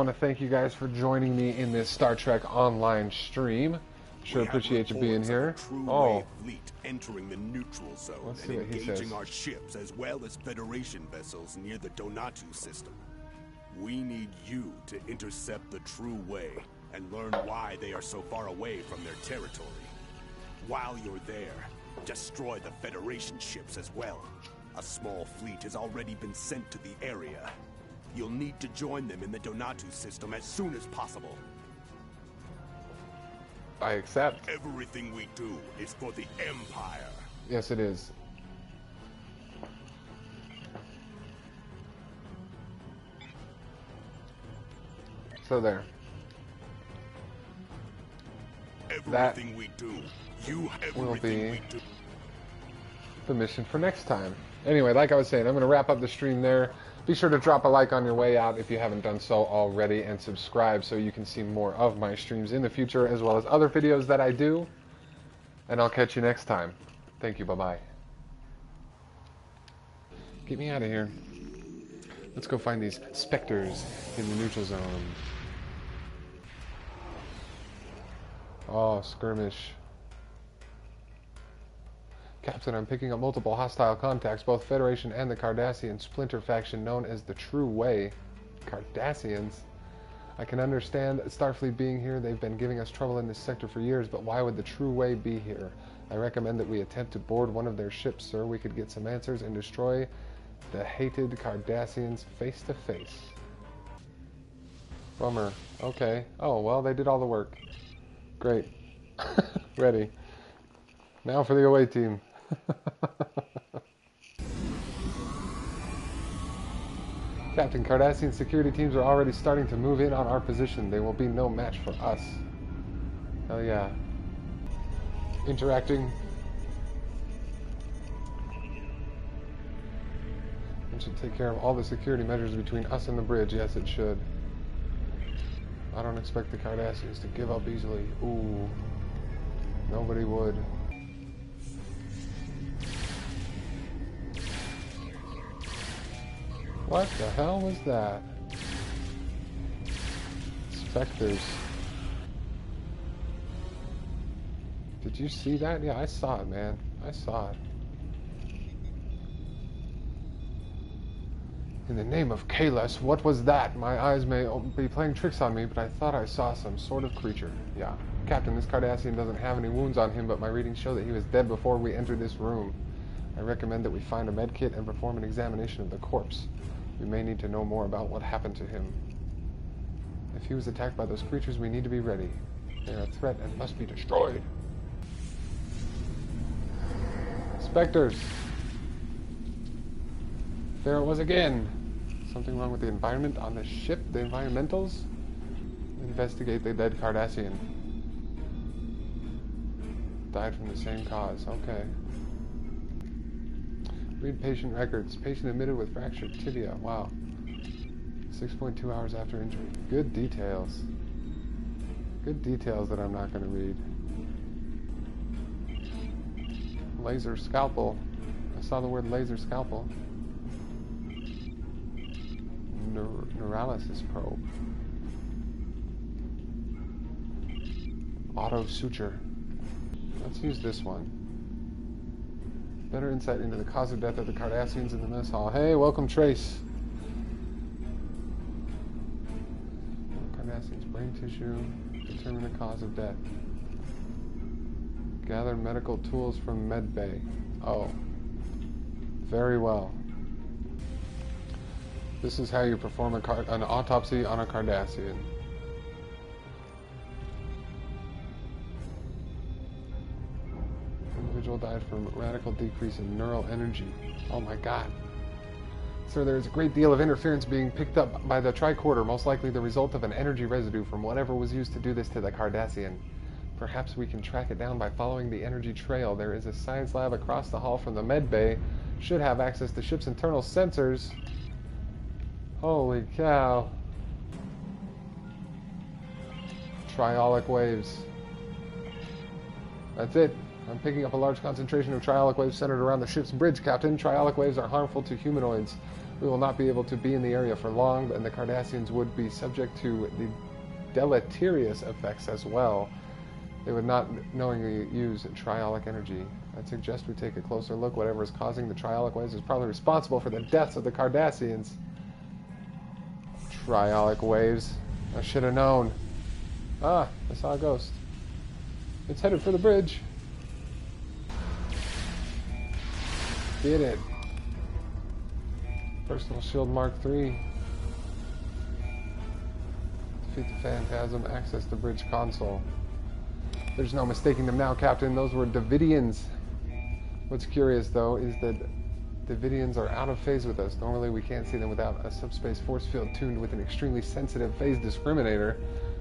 want to thank you guys for joining me in this Star Trek Online stream. Sure appreciate you being here. Oh, fleet entering the neutral zone let's and see what he engaging says. our ships as well as Federation vessels near the Donatu system. We need you to intercept the True Way and learn why they are so far away from their territory. While you're there, destroy the Federation ships as well. A small fleet has already been sent to the area. You'll need to join them in the Donatu system as soon as possible. I accept. Everything we do is for the Empire. Yes, it is. So there. Everything we do, will be we do. the mission for next time. Anyway, like I was saying, I'm going to wrap up the stream there. Be sure to drop a like on your way out if you haven't done so already, and subscribe so you can see more of my streams in the future, as well as other videos that I do. And I'll catch you next time. Thank you. Bye-bye. Get me out of here. Let's go find these Spectres in the neutral zone. Oh, Skirmish. Captain, I'm picking up multiple hostile contacts, both Federation and the Cardassian splinter faction known as the True Way. Cardassians? I can understand Starfleet being here. They've been giving us trouble in this sector for years, but why would the True Way be here? I recommend that we attempt to board one of their ships, sir. We could get some answers and destroy the hated Cardassians face to face. Bummer. Okay. Oh, well, they did all the work. Great. Ready. Now for the away team. Captain, Cardassian security teams are already starting to move in on our position. They will be no match for us. Hell yeah. Interacting. It should take care of all the security measures between us and the bridge. Yes, it should. I don't expect the Cardassians to give up easily. Ooh. Nobody would. What the hell was that? Spectres. Did you see that? Yeah, I saw it, man. I saw it. In the name of Kahless, what was that? My eyes may be playing tricks on me, but I thought I saw some sort of creature. Yeah. Captain, this Cardassian doesn't have any wounds on him, but my readings show that he was dead before we entered this room. I recommend that we find a med kit and perform an examination of the corpse. We may need to know more about what happened to him. If he was attacked by those creatures, we need to be ready. They are a threat and must be destroyed. Spectres! There it was again! Something wrong with the environment on the ship? The environmentals? Investigate the dead Cardassian. Died from the same cause. Okay. Read patient records. Patient admitted with fractured tibia. Wow. 6.2 hours after injury. Good details. Good details that I'm not going to read. Laser scalpel. I saw the word laser scalpel. Neuralysis probe. Auto suture. Let's use this one. Better insight into the cause of death of the Cardassians in the mess hall. Hey, welcome, Trace. Cardassians' brain tissue. Determine the cause of death. Gather medical tools from medbay. Oh. Very well. This is how you perform an autopsy on a Cardassian. Individual died from radical decrease in neural energy. Oh my god. Sir, there is a great deal of interference being picked up by the tricorder, most likely the result of an energy residue from whatever was used to do this to the Cardassian. Perhaps we can track it down by following the energy trail. There is a science lab across the hall from the med bay. Should have access to ship's internal sensors. Holy cow. Triolic waves. That's it. I'm picking up a large concentration of triolic waves centered around the ship's bridge, Captain. Triolic waves are harmful to humanoids. We will not be able to be in the area for long, and the Cardassians would be subject to the deleterious effects as well. They would not knowingly use triolic energy. I'd suggest we take a closer look. Whatever is causing the triolic waves is probably responsible for the deaths of the Cardassians. Triolic waves. I should have known. Ah, I saw a ghost. It's headed for the bridge. Get it. Personal shield Mark III. Defeat the Phantasm. Access the bridge console. There's no mistaking them now, Captain. Those were Devidians. What's curious, though, is that Devidians are out of phase with us. Normally, we can't see them without a subspace force field tuned with an extremely sensitive phase discriminator.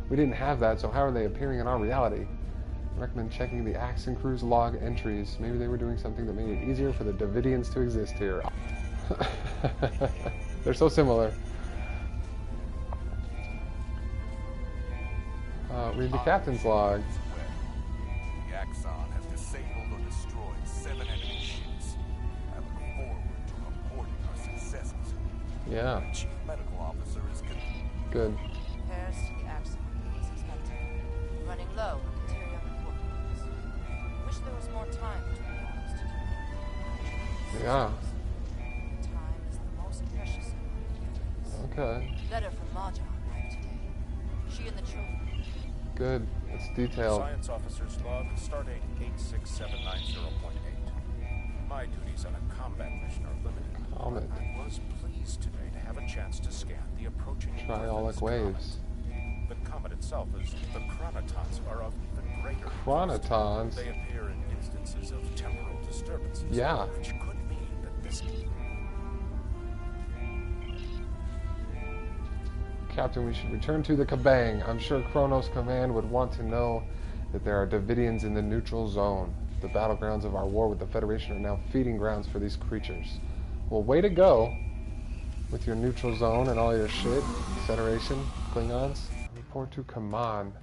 We didn't have that, so how are they appearing in our reality? I recommend checking the Axon Crew's log entries. Maybe they were doing something that made it easier for the Devidians to exist here. They're so similar. Read the captain's log. The Axon has disabled or destroyed 7 enemy ships. I look forward to reporting our successes. Yeah. The Chief Medical Officer is Repairs Good. to the Axon as expected. Running low on material performance. Wish there was more time to be honest. Yeah. Time is the most precious in our days. Okay. Letter from Maja arrived today. She and the children. Good. It's detailed. Science Officer's Log, stardate 86790.8. My duties on a combat mission are limited. Comet. I was pleased today to have a chance to scan the approaching Triolic waves. Comet. The comet itself is the chronotons are of even greater Chronotons? They appear in instances of temporal disturbances. Yeah. Which could mean that this... Captain, we should return to the Kabang. I'm sure Kronos Command would want to know that there are Devidians in the neutral zone. The battlegrounds of our war with the Federation are now feeding grounds for these creatures. Well, way to go with your neutral zone and all your shit. Federation, Klingons. Report to command.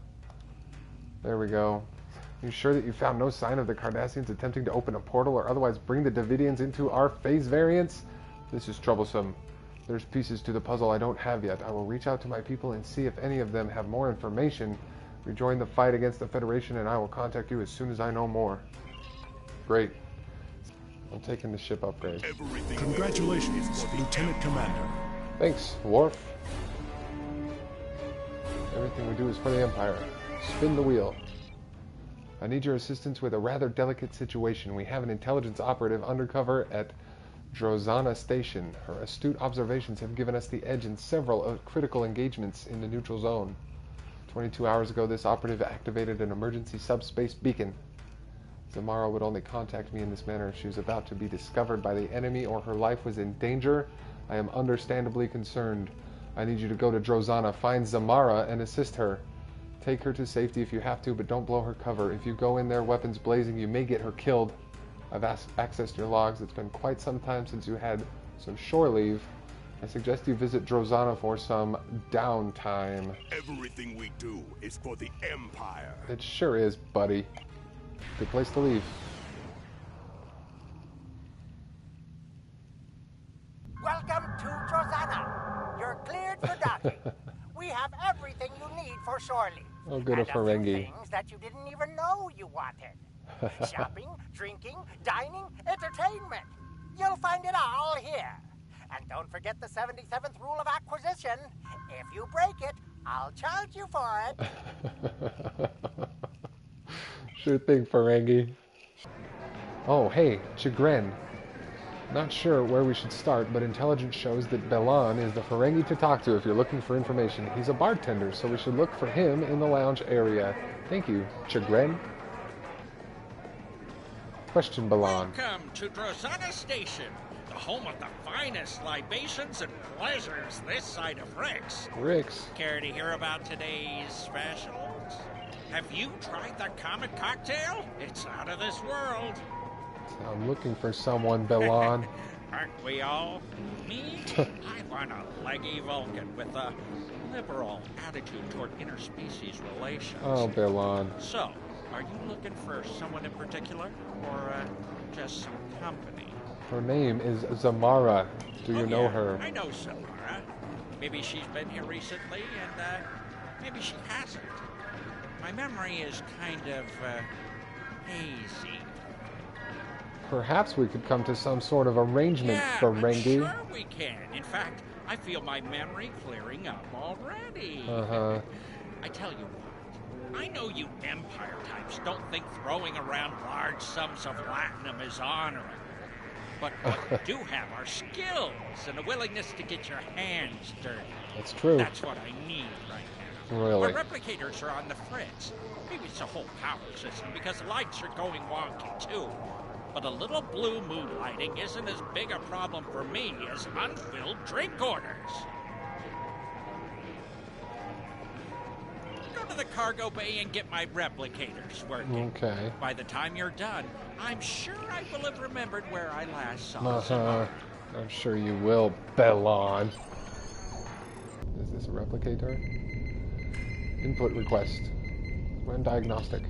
There we go. You sure that you found no sign of the Cardassians attempting to open a portal or otherwise bring the Devidians into our phase variants? This is troublesome. There's pieces to the puzzle I don't have yet. I will reach out to my people and see if any of them have more information. Rejoin the fight against the Federation and I will contact you as soon as I know more. Great. I'm taking the ship upgrade. Congratulations, Lieutenant Commander. Thanks, Worf. Everything we do is for the Empire. Spin the wheel. I need your assistance with a rather delicate situation. We have an intelligence operative undercover at Drozana Station. Her astute observations have given us the edge in several critical engagements in the neutral zone. 22 hours ago, this operative activated an emergency subspace beacon. Zamara would only contact me in this manner if she was about to be discovered by the enemy or her life was in danger. I am understandably concerned. I need you to go to Drozana, find Zamara, and assist her. Take her to safety if you have to, but don't blow her cover. If you go in there weapons blazing, you may get her killed. I've accessed your logs. It's been quite some time since you had some shore leave. I suggest you visit Drozana for some downtime. Everything we do is for the Empire. It sure is, buddy. Good place to leave. Welcome to Drozana. You're cleared for docking. We have everything you need for shore leave. Oh, good, a and Ferengi. few things that you didn't even know you wanted. Shopping, drinking, dining, entertainment. You'll find it all here. And don't forget the 77th rule of acquisition. If you break it, I'll charge you for it. Sure thing, Ferengi. Oh, hey, Chagrin. Not sure where we should start, but intelligence shows that Belan is the Ferengi to talk to if you're looking for information. He's a bartender, so we should look for him in the lounge area. Thank you, Chagrin. Question, Belan. Welcome to Drozana Station, the home of the finest libations and pleasures this side of Rix. Rix. Care to hear about today's specials? Have you tried the Comet cocktail? It's out of this world. I'm looking for someone, Belan. Aren't we all? Me? I want a leggy Vulcan with a liberal attitude toward interspecies relations. Oh, Belan. So, are you looking for someone in particular, or just some company? Her name is Zamara. Do you know yeah, her? I know Samara. Maybe she's been here recently, and maybe she hasn't. My memory is kind of hazy. Perhaps we could come to some sort of arrangement, Ferengi. I'm sure we can. In fact, I feel my memory clearing up already. I tell you what, I know you Empire types don't think throwing around large sums of platinum is honorable. But what you do have are skills and a willingness to get your hands dirty. That's true. That's what I need right now. Really? Our replicators are on the fritz. Maybe it's a whole power system because the lights are going wonky too. But a little blue moonlighting isn't as big a problem for me as unfilled drink orders. Go to the cargo bay and get my replicators working. Okay. By the time you're done, I'm sure I will have remembered where I last saw Samara. I'm sure you will, Bellon. Is this a replicator? Input request. Run diagnostic.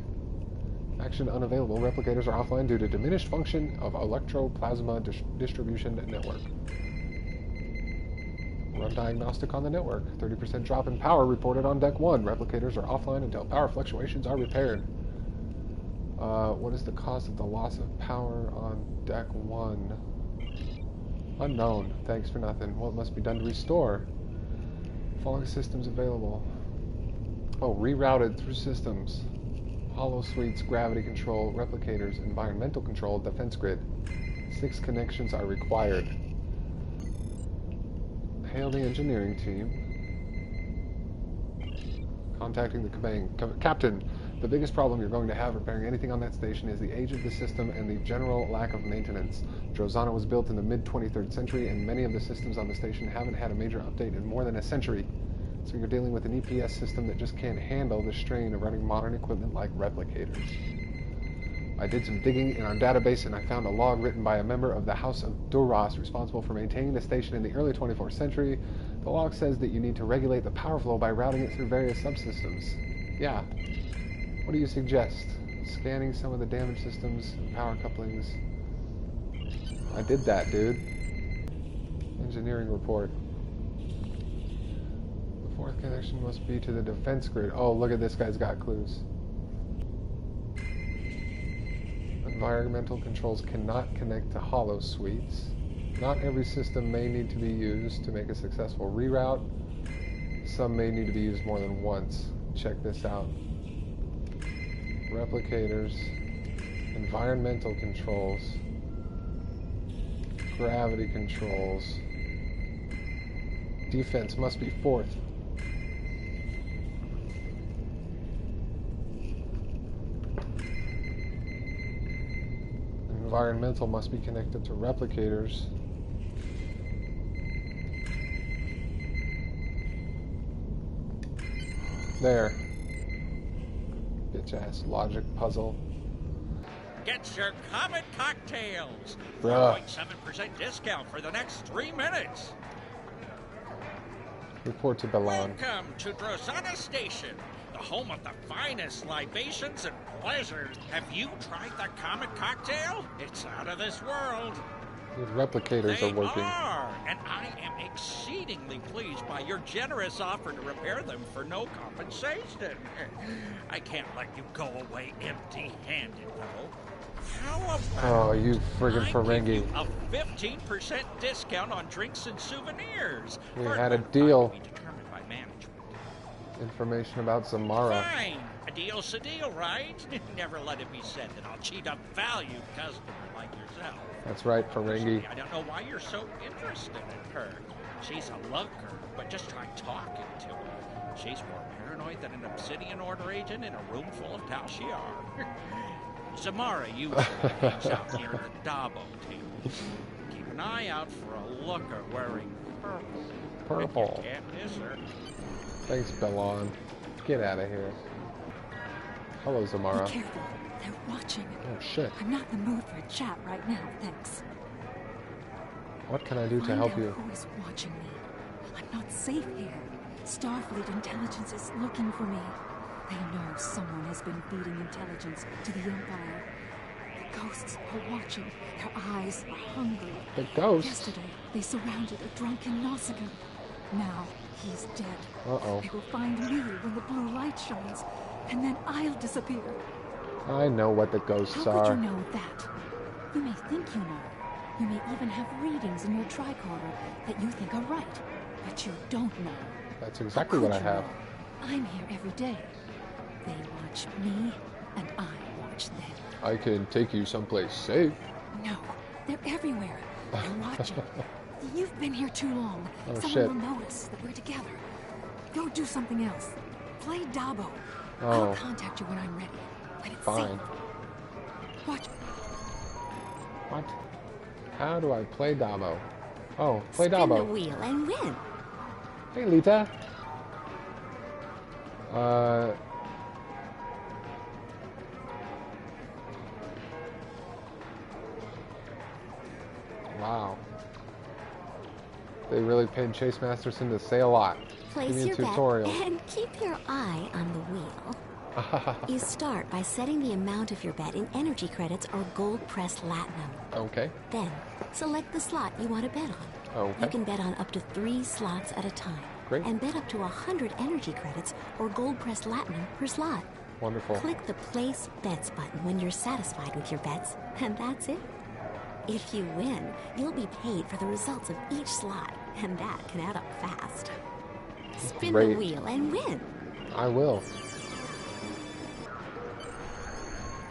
Action unavailable. Replicators are offline due to diminished function of electroplasma distribution network. Run diagnostic on the network. 30% drop in power reported on deck 1. Replicators are offline until power fluctuations are repaired. What is the cause of the loss of power on deck 1? Unknown. Thanks for nothing. What must be done to restore? Following systems available. Oh, rerouted through systems. Hollow suites, gravity control, replicators, environmental control, defense grid. 6 connections are required. Hail the engineering team. Contacting the Captain, the biggest problem you're going to have repairing anything on that station is the age of the system and the general lack of maintenance. Drozana was built in the mid-23rd century, and many of the systems on the station haven't had a major update in more than a century. So you're dealing with an EPS system that just can't handle the strain of running modern equipment like replicators. I did some digging in our database and I found a log written by a member of the House of Duras responsible for maintaining the station in the early 24th century. The log says that you need to regulate the power flow by routing it through various subsystems. Yeah. What do you suggest? Scanning some of the damaged systems and power couplings. I did that, dude. Engineering report. The 4th connection must be to the defense grid. Oh, look at this guy's got clues. Environmental controls cannot connect to hollow suites. Not every system may need to be used to make a successful reroute. Some may need to be used more than once. Check this out. Replicators, environmental controls, gravity controls. Defense must be 4th. Environmental must be connected to replicators. There. Bitch ass logic puzzle. Get your Comet cocktails. Bruh. 4.7% discount for the next 3 minutes. Report to Bellon. Welcome to Drozana Station, the home of the finest libations and pleasures. Have you tried the Comet cocktail? It's out of this world. These replicators They are working. are, and I am exceedingly pleased by your generous offer to repair them for no compensation. I can't let you go away empty-handed, though. How about Oh, you friggin' I Ferengi. give you a 15% discount on drinks and souvenirs? We Or had a not deal. to be determined by management. Information about Zamara. Fine. A deal's a deal, right? Never let it be said that I'll cheat a valued customer like yourself. That's right, Ferengi. I don't know why you're so interested in her. She's a looker, but just try talking to her. She's more paranoid than an Obsidian Order agent in a room full of Tal Shiar. Zamara usually hangs out near the Dabo table. Keep an eye out for a looker wearing purple. Purple. You can't miss her. Thanks, Bellon. Get out of here. Hello, Zamara. Be careful. They're watching. Oh, shit. I'm not in the mood for a chat right now, thanks. What can I do to Find help out you? who is watching me. I'm not safe here. Starfleet intelligence is looking for me. They know someone has been feeding intelligence to the Empire. ghosts are watching. Their eyes are hungry. The ghosts? Yesterday, they surrounded a drunken Nausicaa. Now, he's dead. Uh-oh. They will find me when the blue light shines, and then I'll disappear. I know what the ghosts How are. could you know that? You may think you know. You may even have readings in your tricorder that you think are right, but you don't know. That's exactly what I have. I'm here every day. They watch me, and I watch them. I can take you someplace safe. No, they're everywhere. They're watching. You've been here too long. Oh, Someone shit. will notice that we're together. Go do something else. Play Dabo. Oh. I'll contact you when I'm ready. When it's Fine. safe. Watch. What? How do I play Dabo? Oh, play Spin the Dabo. wheel and win. Hey, Lita. Wow. They really paid Chase Masterson to say a lot. Give Place me a your tutorial. bet and keep your eye on the wheel. You start by setting the amount of your bet in energy credits or gold pressed latinum. Okay. Then, select the slot you want to bet on. Okay. You can bet on up to 3 slots at a time. Great. And bet up to 100 energy credits or gold pressed latinum per slot. Wonderful. Click the Place Bets button when you're satisfied with your bets, and that's it. If you win, you'll be paid for the results of each slot, and that can add up fast. Spin Great. the wheel and win. I will.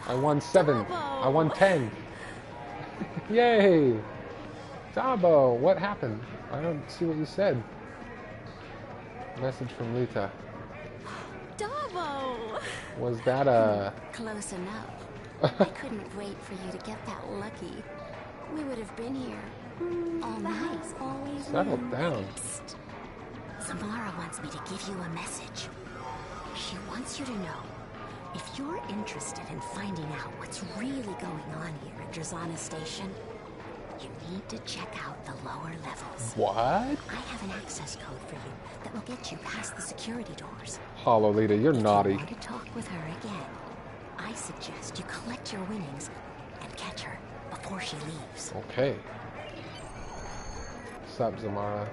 I won 7. I won 10. Yay! Dabo, what happened? I don't see what you said. Message from Lita. Dabo! Was that a... Close enough. I couldn't wait for you to get that lucky. We would have been here. All nice, always. Settle win. down. Psst. Samara wants me to give you a message. She wants you to know, if you're interested in finding out what's really going on here at Drazana Station, you need to check out the lower levels. What? I have an access code for you that will get you past the security doors. Hollow Lita, you're If naughty. you want to talk with her again, I suggest you collect your winnings and catch her before she leaves. Okay. Sup, Zamara?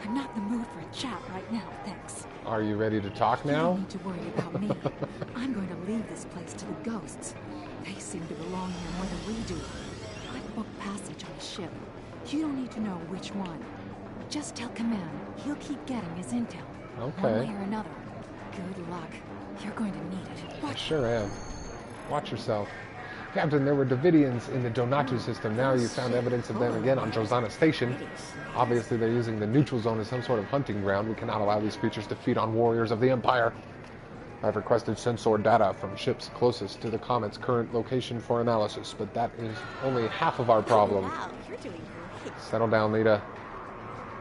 I'm not in the mood for a chat right now, thanks. Are you ready to talk You now? don't need to worry about me. I'm going to leave this place to the ghosts. They seem to belong here more than we do. I've booked passage on a ship. You don't need to know which one. Just tell Command he'll keep getting his intel. Okay. One way or another. Good luck. You're going to need it. I Watch. sure am. Watch yourself. Captain, there were Devidians in the Donatu system. Now you found evidence of them again on Drazana Station. Obviously, they're using the neutral zone as some sort of hunting ground. We cannot allow these creatures to feed on warriors of the Empire. I've requested sensor data from ships closest to the Comet's current location for analysis, but that is only half of our problem. Wow, you're doing great. Settle down, Lita.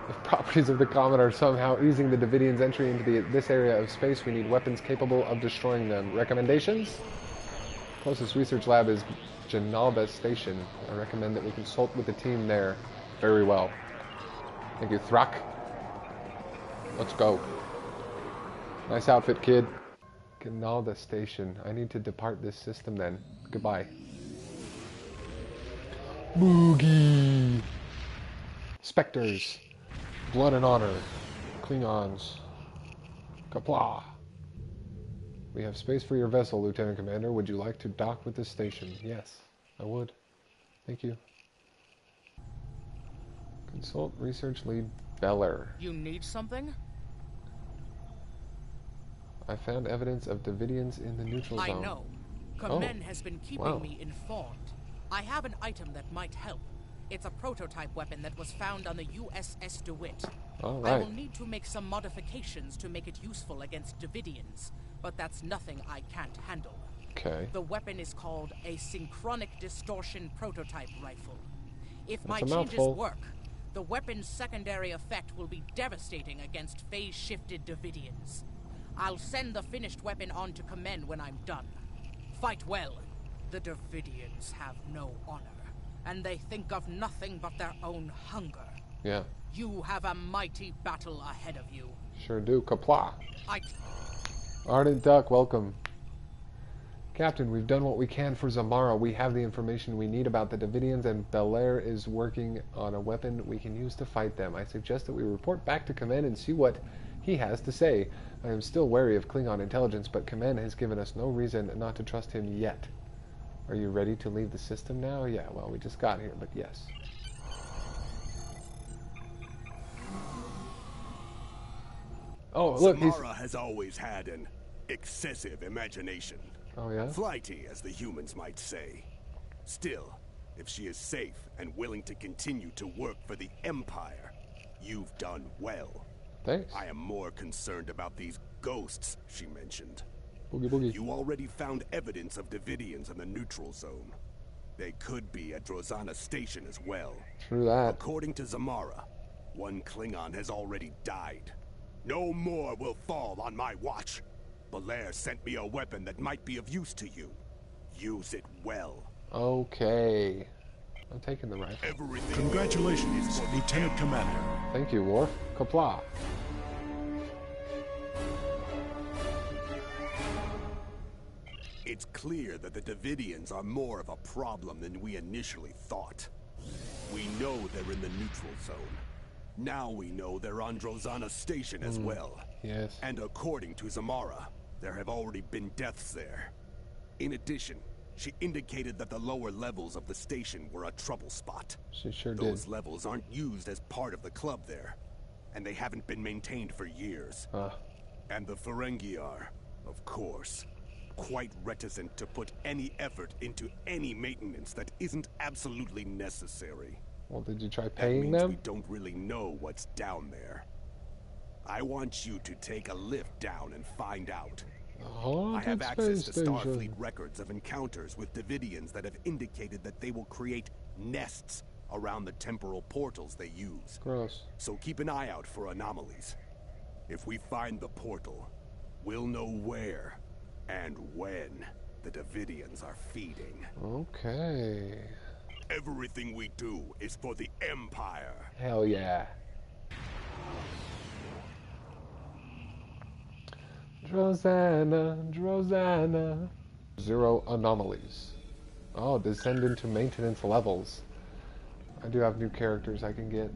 If properties of the Comet are somehow easing the Devidians' entry into this area of space, we need weapons capable of destroying them. Recommendations? Closest research lab is Janalda Station. I recommend that we consult with the team there. Very well. Thank you, Thrak. Let's go. Nice outfit, kid. Janalda Station. I need to depart this system then. Goodbye. Boogie. Spectres. Blood and honor. Klingons. Kapla. We have space for your vessel, Lieutenant Commander. Would you like to dock with this station? Yes, I would. Thank you. Consult Research Lead Beller. You need something? I found evidence of Devidians in the neutral I zone. know. Comet has been keeping Wow. me informed. I have an item that might help. It's a prototype weapon that was found on the USS DeWitt. All I right. will need to make some modifications to make it useful against Devidians, but that's nothing I can't handle. Okay. The weapon is called a synchronic distortion prototype rifle. If my That's a changes mouthful. work, the weapon's secondary effect will be devastating against phase-shifted Devidians. I'll send the finished weapon on to Command when I'm done. Fight well. The Devidians have no honor, and they think of nothing but their own hunger. Yeah, You have a mighty battle ahead of you. sure do. Kapla. I... Ardent Duck, welcome. Captain, we've done what we can for Zamara. We have the information we need about the Devidians, and Belair is working on a weapon we can use to fight them. I suggest that we report back to Command and see what he has to say. I am still wary of Klingon intelligence, but Command has given us no reason not to trust him yet. Are you ready to leave the system now? Yeah, well, we just got here, but yes. Oh, look, Zamara has always had an excessive imagination. Oh, yeah? Flighty, as the humans might say. Still, if she is safe and willing to continue to work for the Empire, you've done well. Thanks. I am more concerned about these ghosts she mentioned. Boogie boogie. You already found evidence of Devidians in the neutral zone. They could be at Drozana Station as well. True that. According to Zamara, one Klingon has already died. No more will fall on my watch. Belair sent me a weapon that might be of use to you. Use it well. Okay. I'm taking the rifle. Everything. Congratulations, Lieutenant Commander. Thank you, Worf. Kapla. It's clear that the Devidians are more of a problem than we initially thought. We know they're in the neutral zone. Now we know they're on Drozana Station as well. Yes. And according to Zamara, there have already been deaths there. In addition, she indicated that the lower levels of the station were a trouble spot. She sure did. Those levels aren't used as part of the club there, and they haven't been maintained for years. And the Ferengi are, of course, quite reticent to put any effort into any maintenance that isn't absolutely necessary. Well, did you try paying that means them? We don't really know what's down there. I want you to take a lift down and find out. I have access to Starfleet records of encounters with Devidians that have indicated that they will create nests around the temporal portals they use. Gross. So keep an eye out for anomalies. If we find the portal, we'll know where and when the Devidians are feeding. Okay. Everything we do is for the Empire. Hell yeah. Drozana. 0 anomalies. Oh, descend into maintenance levels. I do have new characters I can get.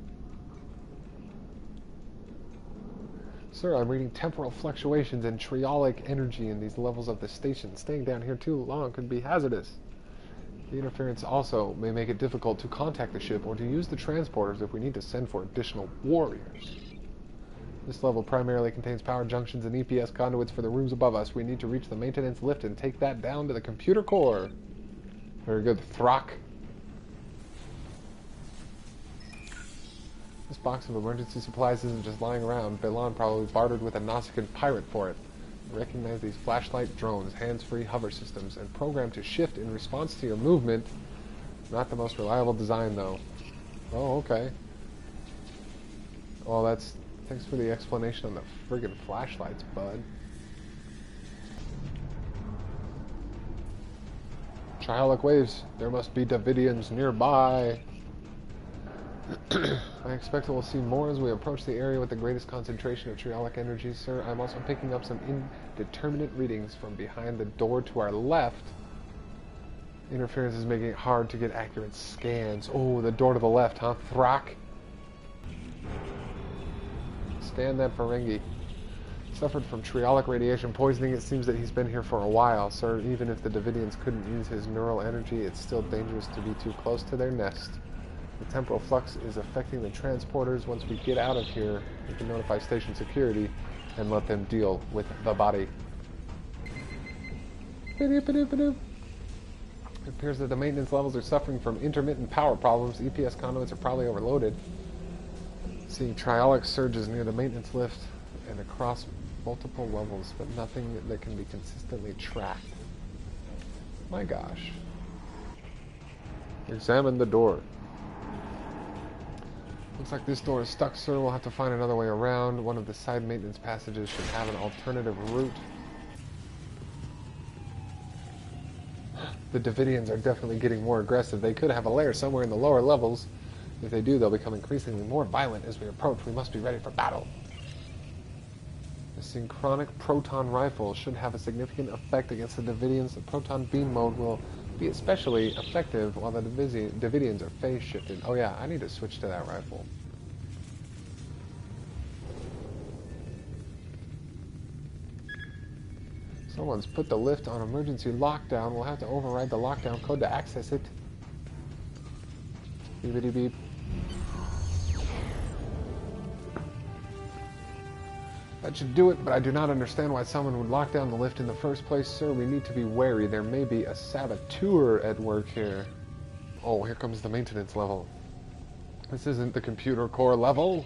Sir, I'm reading temporal fluctuations and triolic energy in these levels of the station. Staying down here too long could be hazardous. The interference also may make it difficult to contact the ship or to use the transporters if we need to send for additional warriors. This level primarily contains power junctions and EPS conduits for the rooms above us. We need to reach the maintenance lift and take that down to the computer core. Very good, Throck. This box of emergency supplies isn't just lying around. Belan probably bartered with a Nausicaan pirate for it. Recognize these flashlight drones, hands-free hover systems, and programmed to shift in response to your movement. Not the most reliable design, though. Oh, okay. Well, that's... Thanks for the explanation on the friggin' flashlights, bud. Triolic waves. There must be Devidians nearby. I expect that we'll see more as we approach the area with the greatest concentration of triolic energy, sir. I'm also picking up some indeterminate readings from behind the door to our left. Interference is making it hard to get accurate scans. Oh, the door to the left, huh? Throck. Scan that Ferengi. Suffered from triolic radiation poisoning. It seems that he's been here for a while, sir. Even if the Devidians couldn't use his neural energy, it's still dangerous to be too close to their nest. The temporal flux is affecting the transporters. Once we get out of here, we can notify station security and let them deal with the body. It appears that the maintenance levels are suffering from intermittent power problems. EPS conduits are probably overloaded. Seeing triolic surges near the maintenance lift and across multiple levels, but nothing that can be consistently tracked. My gosh. Examine the door. Looks like this door is stuck, sir. We'll have to find another way around. One of the side maintenance passages should have an alternative route. The Devidians are definitely getting more aggressive. They could have a lair somewhere in the lower levels. If they do, they'll become increasingly more violent as we approach. We must be ready for battle. The synchronic proton rifle should have a significant effect against the Devidians. The proton beam mode will be especially effective while the Devidians are phase shifted. Oh yeah, I need to switch to that rifle. Someone's put the lift on emergency lockdown. We'll have to override the lockdown code to access it. Beepity beep. That should do it, but I do not understand why someone would lock down the lift in the first place, sir. We need to be wary. There may be a saboteur at work here. Oh, here comes the maintenance level. This isn't the computer core level.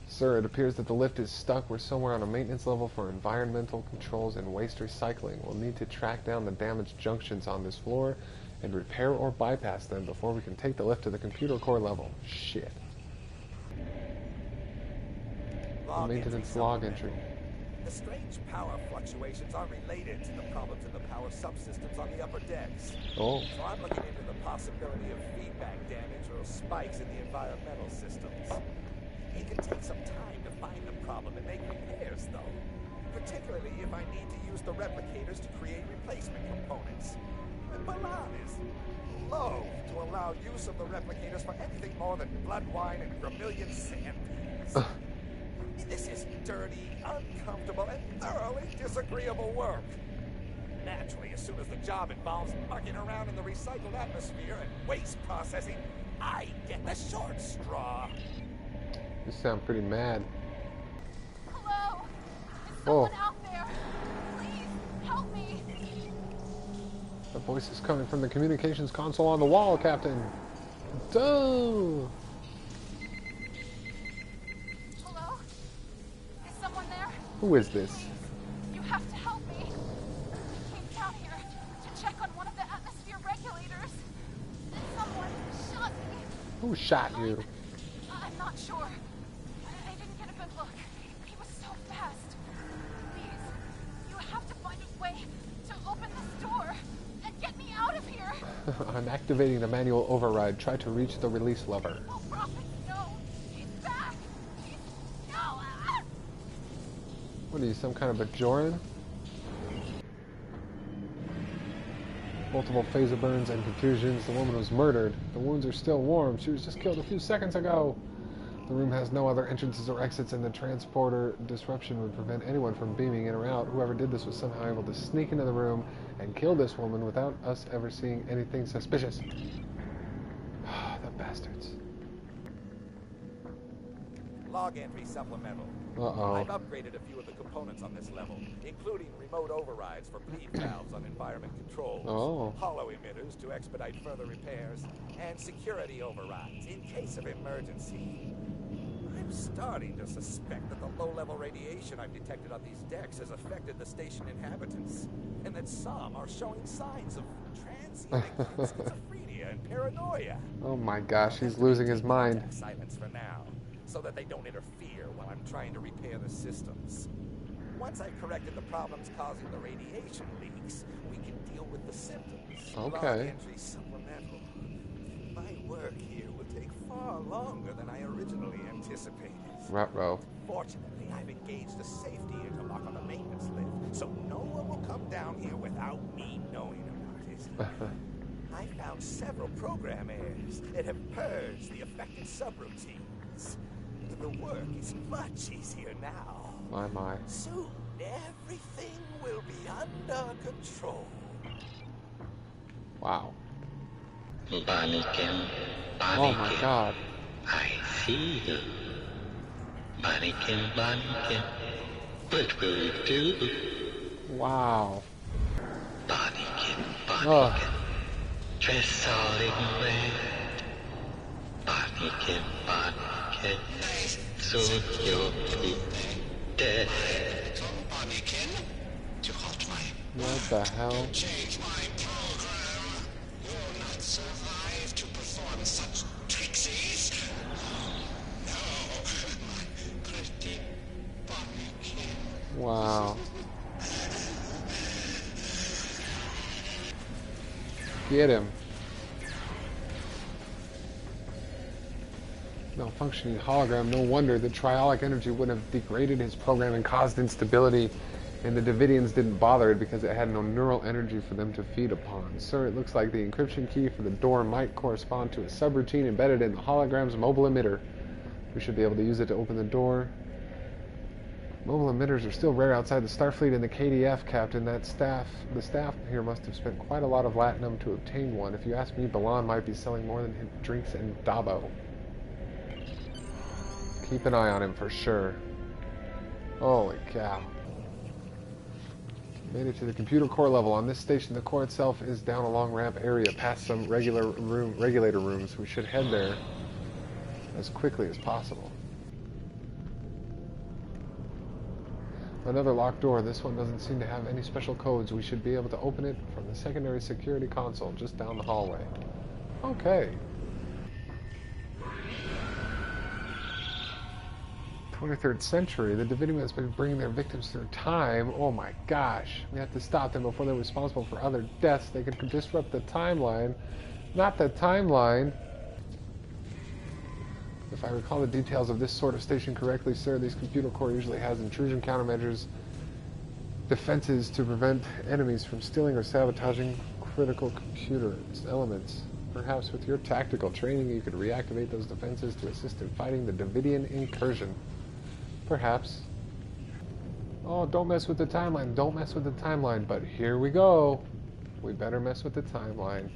Sir, it appears that the lift is stuck. We're somewhere on a maintenance level for environmental controls and waste recycling. We'll need to track down the damaged junctions on this floor and repair or bypass them before we can take the lift to the computer core level. Shit. Maintenance log entry. The strange power fluctuations are related to the problems in the power subsystems on the upper decks. Oh. So I'm looking into the possibility of feedback damage or spikes in the environmental systems. It can take some time to find the problem and make repairs, though. Particularly if I need to use the replicators to create replacement components. And Balan is loath to allow use of the replicators for anything more than blood wine and vermilion sandpails. This is dirty, uncomfortable, and thoroughly disagreeable work. Naturally, as soon as the job involves mucking around in the recycled atmosphere and waste processing, I get the short straw. You sound pretty mad. Hello? Is someone out there? Please, help me. The voice is coming from the communications console on the wall, Captain. Duh! Who is this? Please, you have to help me. I came down here to check on one of the atmosphere regulators. And someone shot me. Who shot you? I'm not sure. I didn't get a good look. He was so fast. Please, you have to find a way to open this door and get me out of here. I'm activating the manual override. Try to reach the release lever. Oh, Prophet, no. He's back. No. What are you, some kind of Bajoran? Multiple phaser burns and contusions. The woman was murdered. The wounds are still warm. She was just killed a few seconds ago. The room has no other entrances or exits, and the transporter disruption would prevent anyone from beaming in or out. Whoever did this was somehow able to sneak into the room and kill this woman without us ever seeing anything suspicious. The bastards. Log entry supplemental. Uh-oh. I've upgraded a few of the components on this level, including remote overrides for bleed valves on environment controls, hollow emitters to expedite further repairs, and security overrides in case of emergency. I'm starting to suspect that the low-level radiation I've detected on these decks has affected the station inhabitants, and that some are showing signs of transient schizophrenia and paranoia. Oh my gosh, he's losing his mind. Silence for now, so that they don't interfere while I'm trying to repair the systems. Once I've corrected the problems causing the radiation leaks, we can deal with the symptoms. Okay. Log entry supplemental. My work here will take far longer than I originally anticipated. Ruh-roh. Fortunately, I've engaged a safety interlock on the maintenance lift, so no one will come down here without me knowing about it. I found several program errors that have purged the affected subroutines. The work is much easier now. My. Soon, everything will be under control. Wow. Banikin. Oh my god. I see you. Banikin. What will you do? Wow. Banikin. Dress all in red. Banikin. Soon you'll be dead. What the hell? Change my program. You'll not survive to perform such trixies. No, my pretty Banikin. Wow. Get him. No, functioning hologram. No wonder the triolic energy would have degraded his program and caused instability, and the Devidians didn't bother it because it had no neural energy for them to feed upon. Sir, it looks like the encryption key for the door might correspond to a subroutine embedded in the hologram's mobile emitter. We should be able to use it to open the door. Mobile emitters are still rare outside the Starfleet and the KDF, Captain. The staff here must have spent quite a lot of latinum to obtain one. If you ask me, Balan might be selling more than his drinks in Dabo. Keep an eye on him for sure. Holy cow. Made it to the computer core level. On this station, the core itself is down a long ramp area past some regulator rooms. We should head there as quickly as possible. Another locked door. This one doesn't seem to have any special codes. We should be able to open it from the secondary security console just down the hallway. Okay. 23rd century. The Devidian has been bringing their victims through time. Oh my gosh. We have to stop them before they're responsible for other deaths. They could disrupt the timeline. Not the timeline. If I recall the details of this sort of station correctly, sir, this computer core usually has intrusion countermeasures, defenses to prevent enemies from stealing or sabotaging critical computer elements. Perhaps with your tactical training, you could reactivate those defenses to assist in fighting the Devidian incursion. Perhaps. Oh, don't mess with the timeline. Don't mess with the timeline. But here we go. We better mess with the timeline.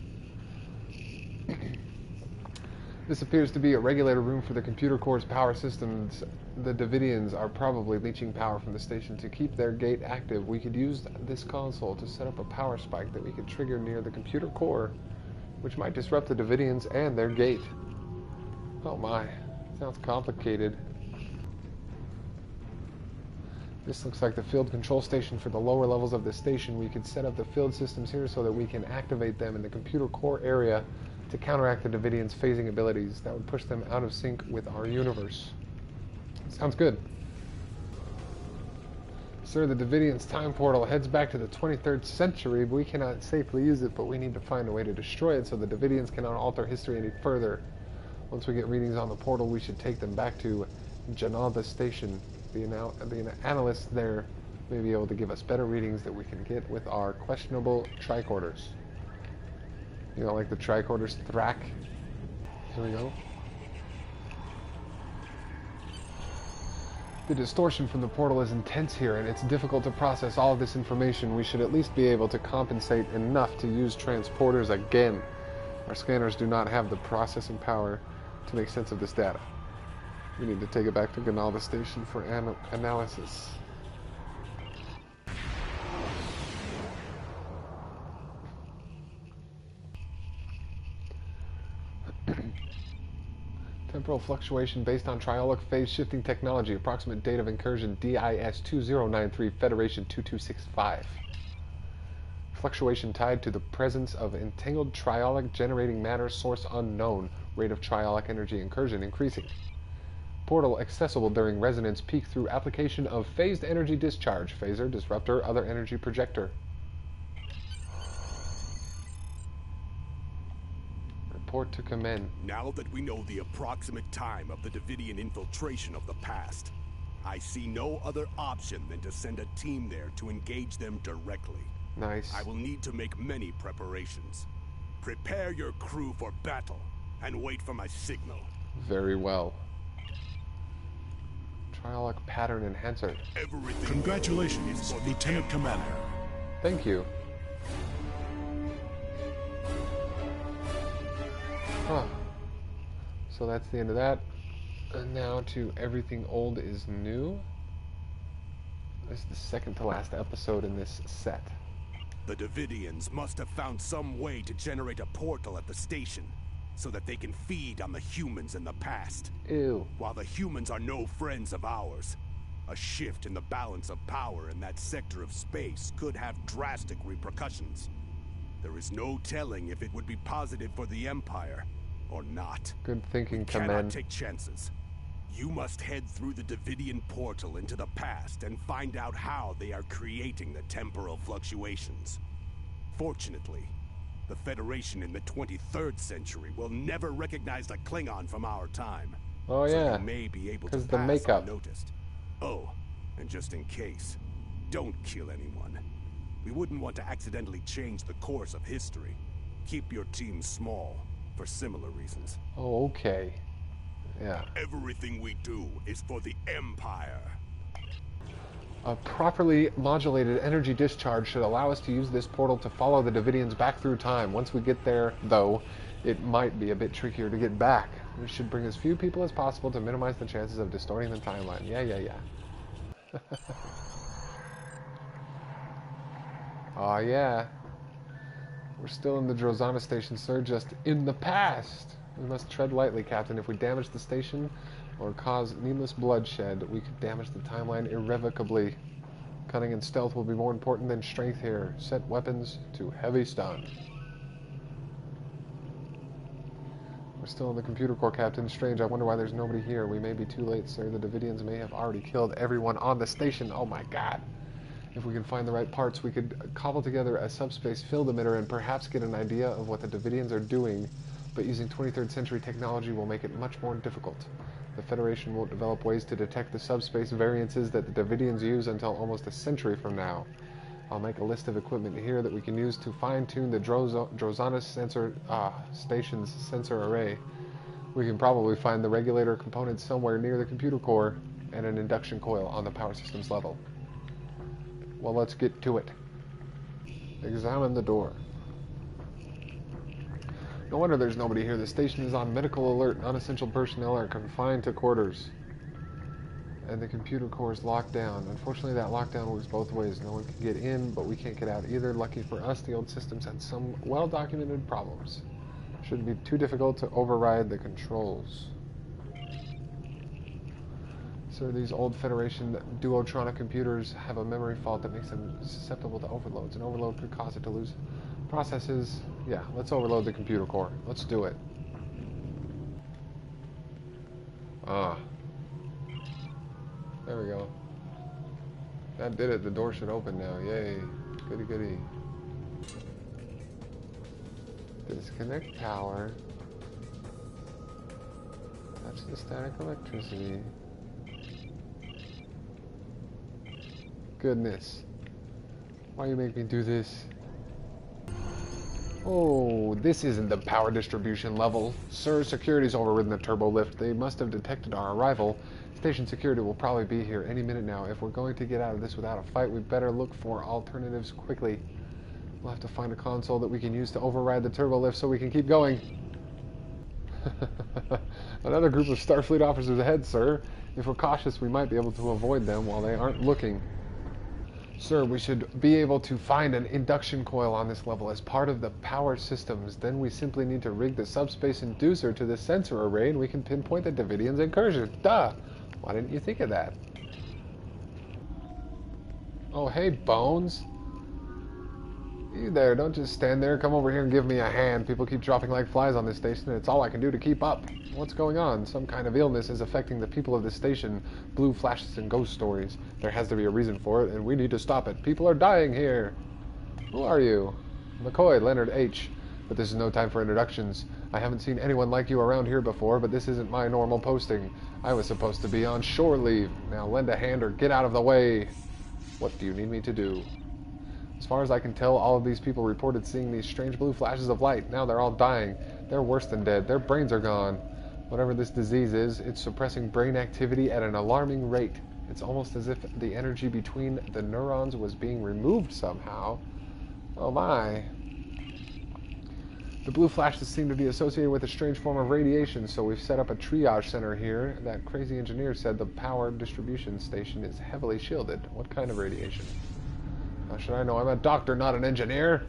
This appears to be a regulator room for the computer core's power systems. The Devidians are probably leeching power from the station to keep their gate active. We could use this console to set up a power spike that we could trigger near the computer core, which might disrupt the Devidians and their gate. Oh my, sounds complicated. This looks like the field control station for the lower levels of the station. We could set up the field systems here so that we can activate them in the computer core area to counteract the Devidians' phasing abilities. That would push them out of sync with our universe. Sounds good. Sir, the Devidians' time portal heads back to the 23rd century. We cannot safely use it, but we need to find a way to destroy it so the Devidians cannot alter history any further. Once we get readings on the portal, we should take them back to Janalda Station. The analysts there may be able to give us better readings that we can get with our questionable tricorders. You know, like the tricorders Thrak. Here we go. The distortion from the portal is intense here, and it's difficult to process all of this information. We should at least be able to compensate enough to use transporters again. Our scanners do not have the processing power to make sense of this data. We need to take it back to Ganalda Station for analysis. Temporal fluctuation based on triolic phase shifting technology. Approximate date of incursion DIS 2093 Federation 2265. Fluctuation tied to the presence of entangled triolic generating matter source unknown. Rate of triolic energy incursion increasing. Portal accessible during resonance peak through application of phased energy discharge. Phaser, disruptor, other energy projector. Report to Comet. Now that we know the approximate time of the Devidian infiltration of the past, I see no other option than to send a team there to engage them directly. Nice. I will need to make many preparations. Prepare your crew for battle and wait for my signal. Very well. Triolic pattern enhancer. Everything. Congratulations, Lieutenant Commander. Thank you. Huh. So that's the end of that. And now to Everything Old is New. This is the second to last episode in this set. The Devidians must have found some way to generate a portal at the station so that they can feed on the humans in the past. Ew. While the humans are no friends of ours, a shift in the balance of power in that sector of space could have drastic repercussions. There is no telling if it would be positive for the Empire or not. Good thinking, Cannot Command. take chances. You must head through the Devidian portal into the past and find out how they are creating the temporal fluctuations. Fortunately, the Federation in the 23rd century will never recognize the Klingon from our time. Oh so yeah, you may be able to because the pass makeup. unnoticed. Oh, and just in case, don't kill anyone. We wouldn't want to accidentally change the course of history. Keep your team small, for similar reasons. Oh, okay. Yeah. Everything we do is for the Empire. A properly modulated energy discharge should allow us to use this portal to follow the Devidians back through time. Once we get there, though, it might be a bit trickier to get back. We should bring as few people as possible to minimize the chances of distorting the timeline. Yeah. Aw, yeah. We're still in the Drozana station, sir, just in the past. We must tread lightly, Captain. If we damage the station or cause needless bloodshed, we could damage the timeline irrevocably. Cunning and stealth will be more important than strength here. Set weapons to heavy stun. We're still in the computer core, Captain. Strange, I wonder why there's nobody here. We may be too late, sir. The Devidians may have already killed everyone on the station. Oh my god. If we can find the right parts, we could cobble together a subspace field emitter and perhaps get an idea of what the Devidians are doing, but using 23rd century technology will make it much more difficult. The Federation won't develop ways to detect the subspace variances that the Devidians use until almost a century from now. I'll make a list of equipment here that we can use to fine-tune the Drozana station's sensor array. We can probably find the regulator components somewhere near the computer core and an induction coil on the power systems level. Well, let's get to it. Examine the door. No wonder there's nobody here. The station is on medical alert. Non-essential personnel are confined to quarters. And the computer core is locked down. Unfortunately, that lockdown works both ways. No one can get in, but we can't get out either. Lucky for us, the old systems had some well-documented problems. Shouldn't be too difficult to override the controls. So these old Federation Duotronic computers have a memory fault that makes them susceptible to overloads. An overload could cause it to lose processes. Yeah, let's overload the computer core. Let's do it. There we go. That did it. The door should open now. Yay. Goody goody. Disconnect power. Touch the static electricity. Goodness. Why you make me do this? Oh, this isn't the power distribution level. Sir, security's overridden the turbo lift. They must have detected our arrival. Station security will probably be here any minute now. If we're going to get out of this without a fight, we'd better look for alternatives quickly. We'll have to find a console that we can use to override the turbo lift so we can keep going. Another group of Starfleet officers ahead, sir. If we're cautious, we might be able to avoid them while they aren't looking. Sir, we should be able to find an induction coil on this level as part of the power systems. Then we simply need to rig the subspace inducer to the sensor array and we can pinpoint the Devidian's incursion. Duh! Why didn't you think of that? Oh, hey, Bones. You there, don't just stand there. Come over here and give me a hand. People keep dropping like flies on this station, and it's all I can do to keep up. What's going on? Some kind of illness is affecting the people of this station. Blue flashes and ghost stories. There has to be a reason for it, and we need to stop it. People are dying here. Who are you? McCoy, Leonard H. But this is no time for introductions. I haven't seen anyone like you around here before, but this isn't my normal posting. I was supposed to be on shore leave. Now lend a hand or get out of the way. What do you need me to do? As far as I can tell, all of these people reported seeing these strange blue flashes of light. Now they're all dying. They're worse than dead. Their brains are gone. Whatever this disease is, it's suppressing brain activity at an alarming rate. It's almost as if the energy between the neurons was being removed somehow. Oh my. The blue flashes seem to be associated with a strange form of radiation, so we've set up a triage center here. That crazy engineer said the power distribution station is heavily shielded. What kind of radiation? How should I know? I'm a doctor, not an engineer.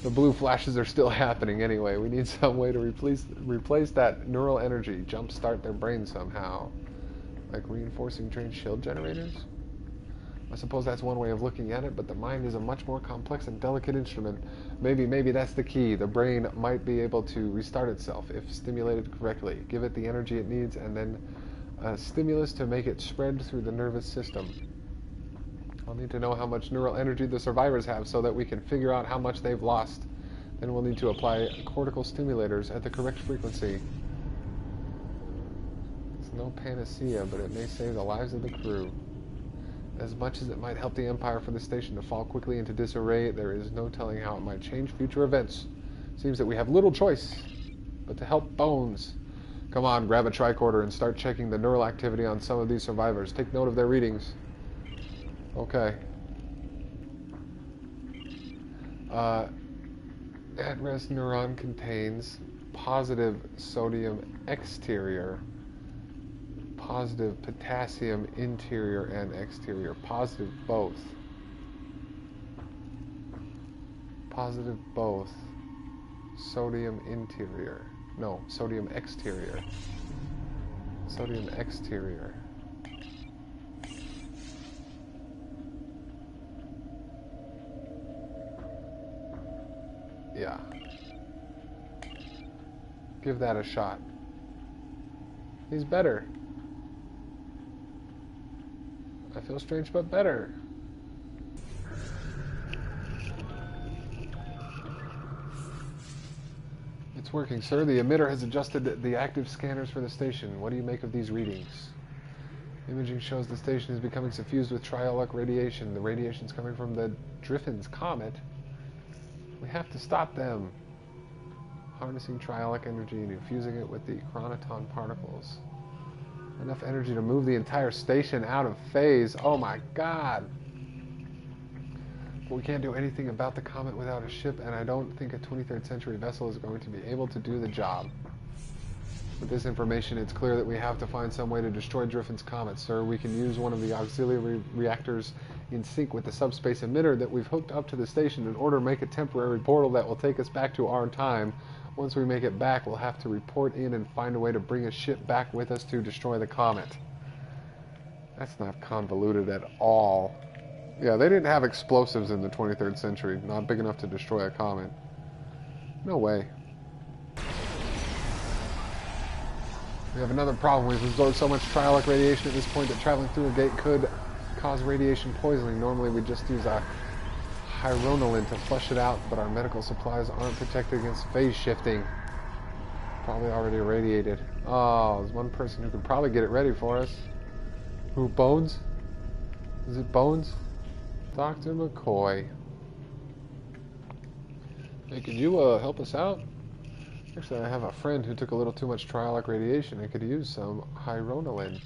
The blue flashes are still happening anyway. We need some way to replace that neural energy, jumpstart their brains somehow. Like reinforcing trained shield generators? I suppose that's one way of looking at it, but the mind is a much more complex and delicate instrument. Maybe that's the key. The brain might be able to restart itself if stimulated correctly. Give it the energy it needs and then a stimulus to make it spread through the nervous system. I'll need to know how much neural energy the survivors have so that we can figure out how much they've lost. Then we'll need to apply cortical stimulators at the correct frequency. It's no panacea, but it may save the lives of the crew. As much as it might help the Empire for the station to fall quickly into disarray, there is no telling how it might change future events. Seems that we have little choice but to help Bones. Come on, grab a tricorder and start checking the neural activity on some of these survivors. Take note of their readings. Okay. At-rest neuron contains positive sodium exterior, positive potassium interior and exterior. Positive both. Positive both. Sodium interior. No, sodium exterior. Sodium exterior. Yeah. Give that a shot. He's better. I feel strange, but better. It's working, sir. The emitter has adjusted the active scanners for the station. What do you make of these readings? Imaging shows the station is becoming suffused with triolic radiation. The radiation's coming from the Driffin's Comet. We have to stop them. Harnessing triolic energy and infusing it with the chronoton particles. Enough energy to move the entire station out of phase. Oh my god! But we can't do anything about the Comet without a ship, and I don't think a 23rd century vessel is going to be able to do the job. With this information, it's clear that we have to find some way to destroy Driffin's Comet, sir. We can use one of the auxiliary reactors in sync with the subspace emitter that we've hooked up to the station in order to make a temporary portal that will take us back to our time. Once we make it back, we'll have to report in and find a way to bring a ship back with us to destroy the Comet. That's not convoluted at all. Yeah, they didn't have explosives in the 23rd century. Not big enough to destroy a comet. No way. We have another problem. We've absorbed so much triolic radiation at this point that traveling through a gate could cause radiation poisoning. Normally we just use a hydronolin to flush it out, but our medical supplies aren't protected against phase shifting. Probably already irradiated. Oh, there's one person who could probably get it ready for us. Who, Bones? Is it Bones? Dr. McCoy. Hey, could you help us out? Actually, I have a friend who took a little too much triolic radiation and could use some hydronolin.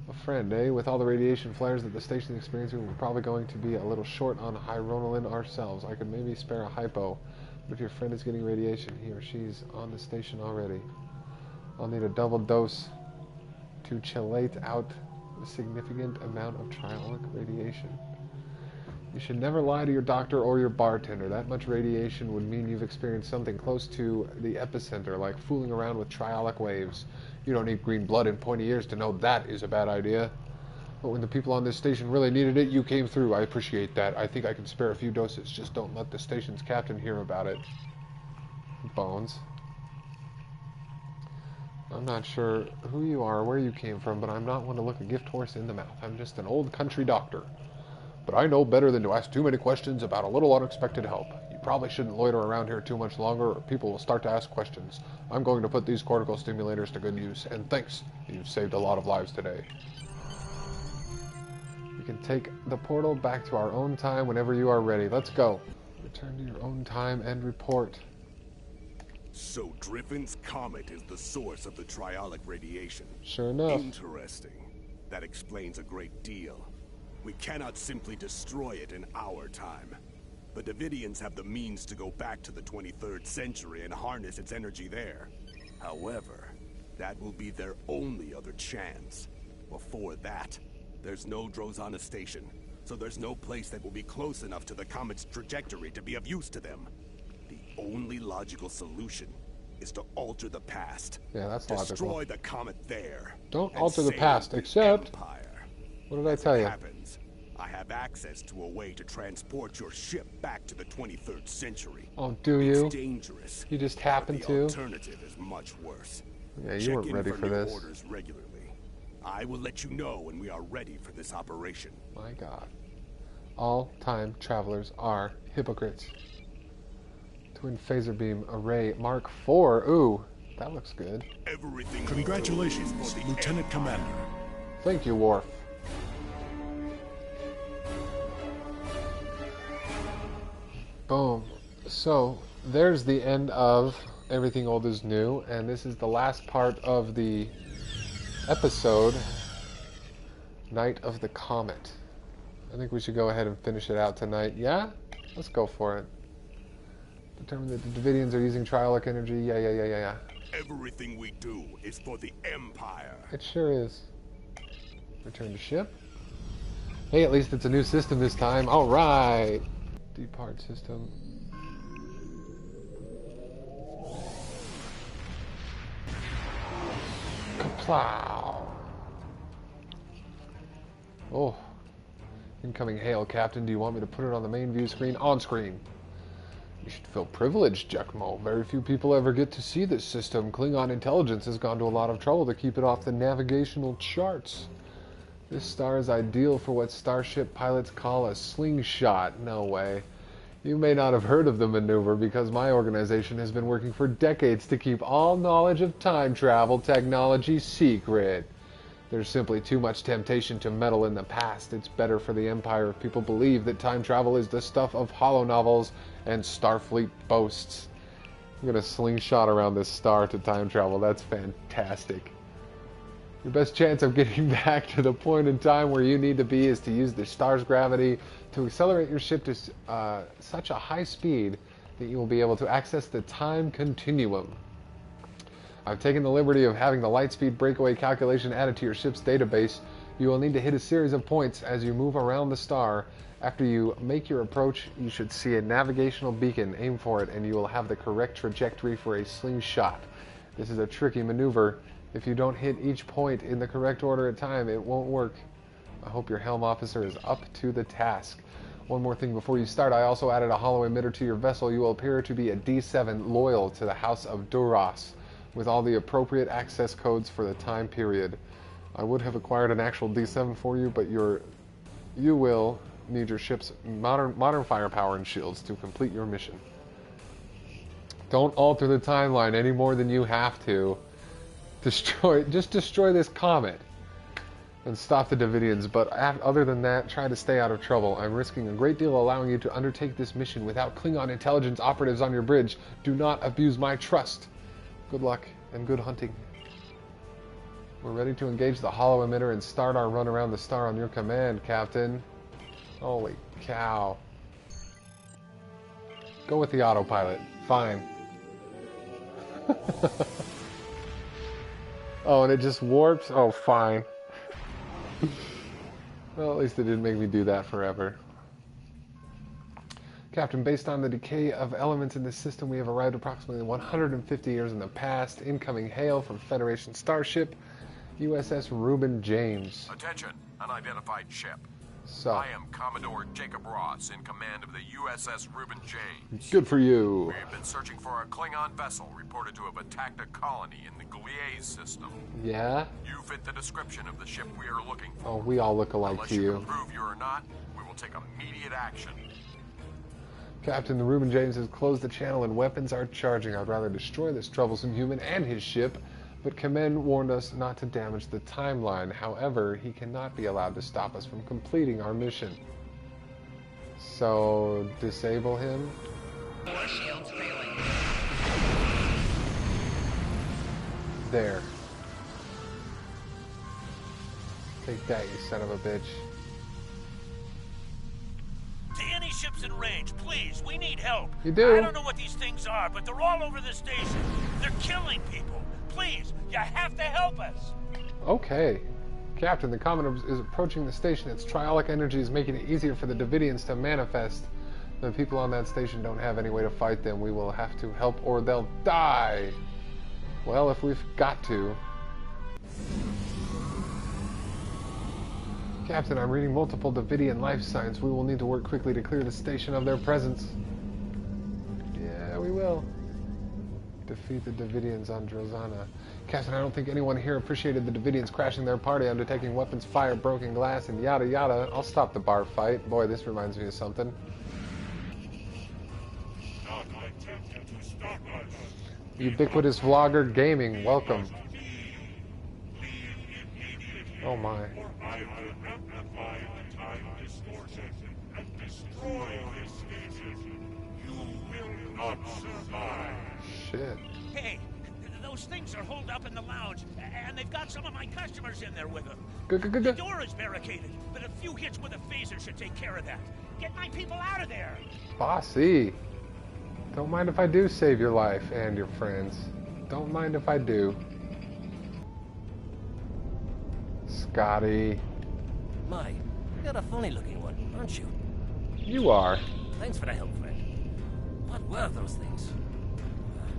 A friend, eh? With all the radiation flares that the station is experiencing, we're probably going to be a little short on hydronolin ourselves. I could maybe spare a hypo, but if your friend is getting radiation, he or she's on the station already. I'll need a double dose to chelate out a significant amount of triolic radiation. You should never lie to your doctor or your bartender. That much radiation would mean you've experienced something close to the epicenter, like fooling around with triolic waves. You don't need green blood and pointy ears to know that is a bad idea. But when the people on this station really needed it, you came through. I appreciate that. I think I can spare a few doses. Just don't let the station's captain hear about it. Bones. I'm not sure who you are or where you came from, but I'm not one to look a gift horse in the mouth. I'm just an old country doctor. But I know better than to ask too many questions about a little unexpected help. You probably shouldn't loiter around here too much longer, or people will start to ask questions. I'm going to put these cortical stimulators to good use, and thanks. You've saved a lot of lives today. You can take the portal back to our own time whenever you are ready. Let's go. Return to your own time and report. So Driffin's Comet is the source of the triolic radiation. Sure enough. Interesting. That explains a great deal. We cannot simply destroy it in our time. The Devidians have the means to go back to the 23rd century and harness its energy there. However, that will be their only other chance. Before that, there's no Drozana station, so there's no place that will be close enough to the comet's trajectory to be of use to them. The only logical solution is to alter the past. Yeah, that's logical. Destroy the comet there. Don't alter the past, except... Empire. What did I tell you? Happens, I have access to a way to transport your ship back to the 23rd century. Oh, do you? It's dangerous. You just happen but to? The alternative is much worse. Yeah, you weren't ready for this. Orders regularly. I will let you know when we are ready for this operation. My God. All time travelers are hypocrites. Twin phaser beam array Mark IV. Ooh, That looks good. Everything Congratulations, Lieutenant Commander. Thank you, Worf. Boom. So, there's the end of Everything Old is New, and this is the last part of the episode, Night of the Comet. I think we should go ahead and finish it out tonight. Yeah? Let's go for it. Determine that the Devidians are using trialic energy. Yeah. Everything we do is for the Empire. It sure is. Return to ship. Hey, at least it's a new system this time. Alright! Depart system. Kaplow! Oh. Incoming hail, Captain. Do you want me to put it on the main view screen? On screen. You should feel privileged, Jakmo. Very few people ever get to see this system. Klingon intelligence has gone to a lot of trouble to keep it off the navigational charts. This star is ideal for what starship pilots call a slingshot. No way. You may not have heard of the maneuver because my organization has been working for decades to keep all knowledge of time travel technology secret. There's simply too much temptation to meddle in the past. It's better for the Empire if people believe that time travel is the stuff of holonovels and Starfleet boasts. I'm gonna slingshot around this star to time travel. That's fantastic. Your best chance of getting back to the point in time where you need to be is to use the star's gravity to accelerate your ship to such a high speed that you will be able to access the time continuum. I've taken the liberty of having the lightspeed breakaway calculation added to your ship's database. You will need to hit a series of points as you move around the star. After you make your approach, you should see a navigational beacon. Aim for it, and you will have the correct trajectory for a slingshot. This is a tricky maneuver. If you don't hit each point in the correct order at time, it won't work. I hope your helm officer is up to the task. One more thing before you start, I also added a holo emitter to your vessel. You will appear to be a D7 loyal to the House of Duras, with all the appropriate access codes for the time period. I would have acquired an actual D7 for you, but you will need your ship's modern firepower and shields to complete your mission. Don't alter the timeline any more than you have to. Just destroy this comet and stop the Devidians, but other than that, try to stay out of trouble. I'm risking a great deal allowing you to undertake this mission without Klingon intelligence operatives on your bridge. Do not abuse my trust. Good luck and good hunting. We're ready to engage the holo emitter and start our run around the star on your command, Captain. Holy cow. Go with the autopilot. Fine. Oh, and it just warps? Oh, fine. Well, at least it didn't make me do that forever. Captain, based on the decay of elements in this system, we have arrived approximately 150 years in the past. Incoming hail from Federation starship, USS Reuben James. Attention, unidentified ship. So, I am Commodore Jacob Ross, in command of the USS Reuben James. Good for you. We have been searching for a Klingon vessel reported to have attacked a colony in the Gliese system. Yeah? You fit the description of the ship we are looking for. Oh, we all look alike Unless to you you. can prove you are not, we will take immediate action. Captain, the Reuben James has closed the channel and weapons are charging. I'd rather destroy this troublesome human and his ship, but Comet warned us not to damage the timeline. However, he cannot be allowed to stop us from completing our mission. So, disable him? Four shields failing. There. Take that, you son of a bitch. To any ships in range, please, we need help. You do? I don't know what these things are, but they're all over the station. They're killing people. Please, you have to help us. Okay. Captain, the Comet is approaching the station. Its trialic energy is making it easier for the Devidians to manifest. The people on that station don't have any way to fight them. We will have to help or they'll die. Well, if we've got to. Captain, I'm reading multiple Devidian life signs. We will need to work quickly to clear the station of their presence. Yeah, we will. Defeat the Devidians on Drozana. Captain, I don't think anyone here appreciated the Devidians crashing their party, undertaking weapons, fire, broken glass, and yada yada. I'll stop the bar fight. Boy, this reminds me of something. Ubiquitous Vlogger Gaming, welcome. Oh my. Shit. Hey, those things are holed up in the lounge, and they've got some of my customers in there with them. The door is barricaded, but a few hits with a phaser should take care of that. Get my people out of there! Bossy. Don't mind if I do save your life and your friends. Don't mind if I do. Scotty. My, you're a funny-looking one, aren't you? You are. Thanks for the help, friend. What were those things?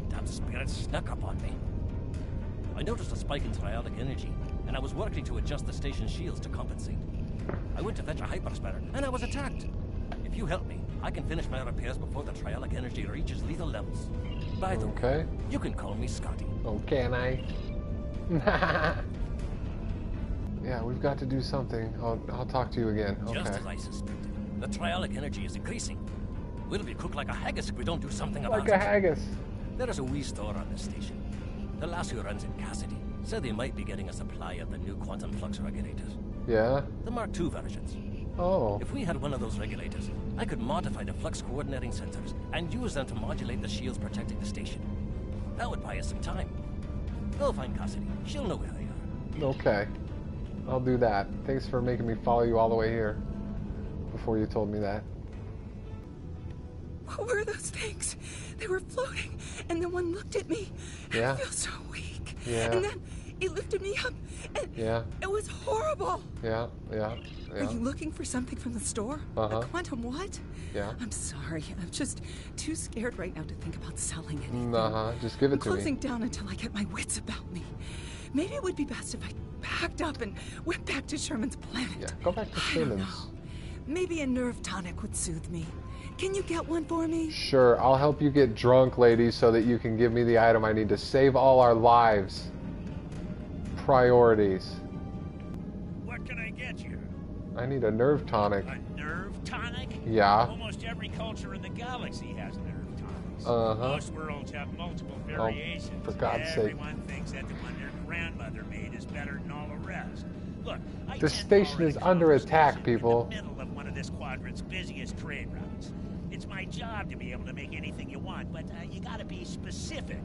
Damn spirits snuck up on me. I noticed a spike in triolic energy, and I was working to adjust the station's shields to compensate. I went to fetch a hyperspanner, and I was attacked. If you help me, I can finish my repairs before the triolic energy reaches lethal levels. By the way, you can call me Scotty. Oh, can I? Yeah, we've got to do something. I'll talk to you again. Okay. Just as I suspected. The triolic energy is increasing. We'll be cooked like a haggis if we don't do something about it. Like a haggis. There is a wee store on this station. The lass who runs it, Cassidy, said they might be getting a supply of the new quantum flux regulators. Yeah? The Mark II versions. Oh. If we had one of those regulators, I could modify the flux coordinating sensors and use them to modulate the shields protecting the station. That would buy us some time. Go find Cassidy. She'll know where they are. Okay. I'll do that. Thanks for making me follow you all the way here before you told me that. What were those things? They were floating, and then one looked at me. Yeah. I feel so weak. Yeah. And then it lifted me up, and it was horrible. Yeah. Are you looking for something from the store? Uh-huh. A quantum what? Yeah. I'm sorry. I'm just too scared right now to think about selling anything. Uh-huh. Just give it to me. Closing down until I get my wits about me. Maybe it would be best if I packed up and went back to Sherman's planet. Yeah, go back to Sherman's. Maybe a nerve tonic would soothe me. Can you get one for me? Sure, I'll help you get drunk, lady, so that you can give me the item I need to save all our lives. Priorities. What can I get you? I need a nerve tonic. A nerve tonic? Yeah. Almost every culture in the galaxy has nerve tonics. Uh-huh. Most worlds have multiple variations. Oh, for God's sake. Everyone thinks that the one their grandmother made is better than all the rest. Look, The station is under attack, people. in the middle of one of this quadrant's busiest trade routes. It's my job to be able to make anything you want, but you gotta be specific.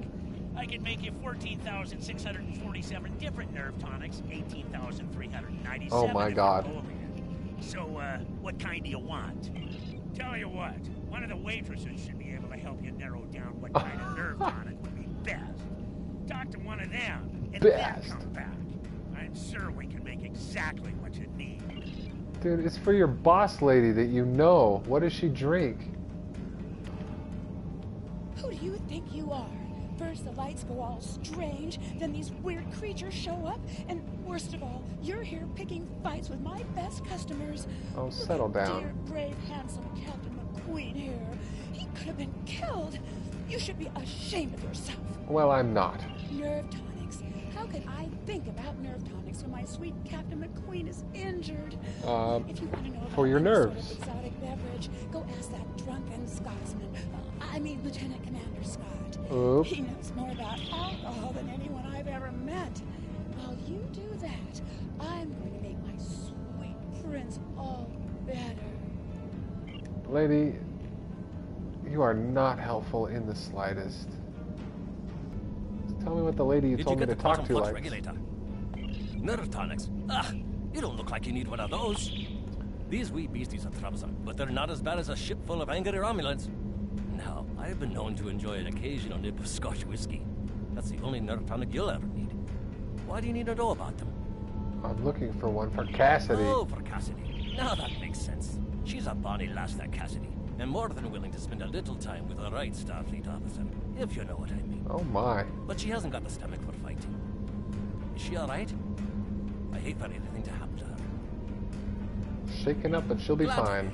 I could make you 14,647 different nerve tonics, 18,397. Oh my God. So, what kind do you want? Tell you what, one of the waitresses should be able to help you narrow down what kind of nerve tonic would be best. Talk to one of them, and then come back. I'm sure we can make exactly what you need. Dude, it's for your boss lady that you know. What does she drink? Who do you think you are? First the lights go all strange, then these weird creatures show up, and worst of all, you're here picking fights with my best customers. Oh, settle down. Dear, brave, handsome Captain McQueen here. He could have been killed. You should be ashamed of yourself. Well, I'm not. Nerve tonics. How could I think about nerve tonics when my sweet Captain McQueen is injured? If you want to know about for your any nerves. Sort of exotic beverage, go ask that drunken Scotsman. I mean, Lieutenant Commander Scott. Oops. He knows more about alcohol than anyone I've ever met. While you do that, I'm going to make my sweet prince all better. Lady, you are not helpful in the slightest. Tell me what the lady you told me to talk to likes. Regulator? Nerve tonics. Ah, you don't look like you need one of those. These wee beasties are troublesome, but they're not as bad as a ship full of angry Romulans. Now, I've been known to enjoy an occasional nip of Scotch whiskey. That's the only nerve tonic you'll ever need. Why do you need to know about them? I'm looking for one for Cassidy. Oh, for Cassidy. Now that makes sense. She's a bonny lass, that Cassidy, and more than willing to spend a little time with a right Starfleet officer, if you know what I mean. Oh my. But she hasn't got the stomach for fighting. Is she alright? I hate for anything to happen to her. Shaken up, but she'll be fine.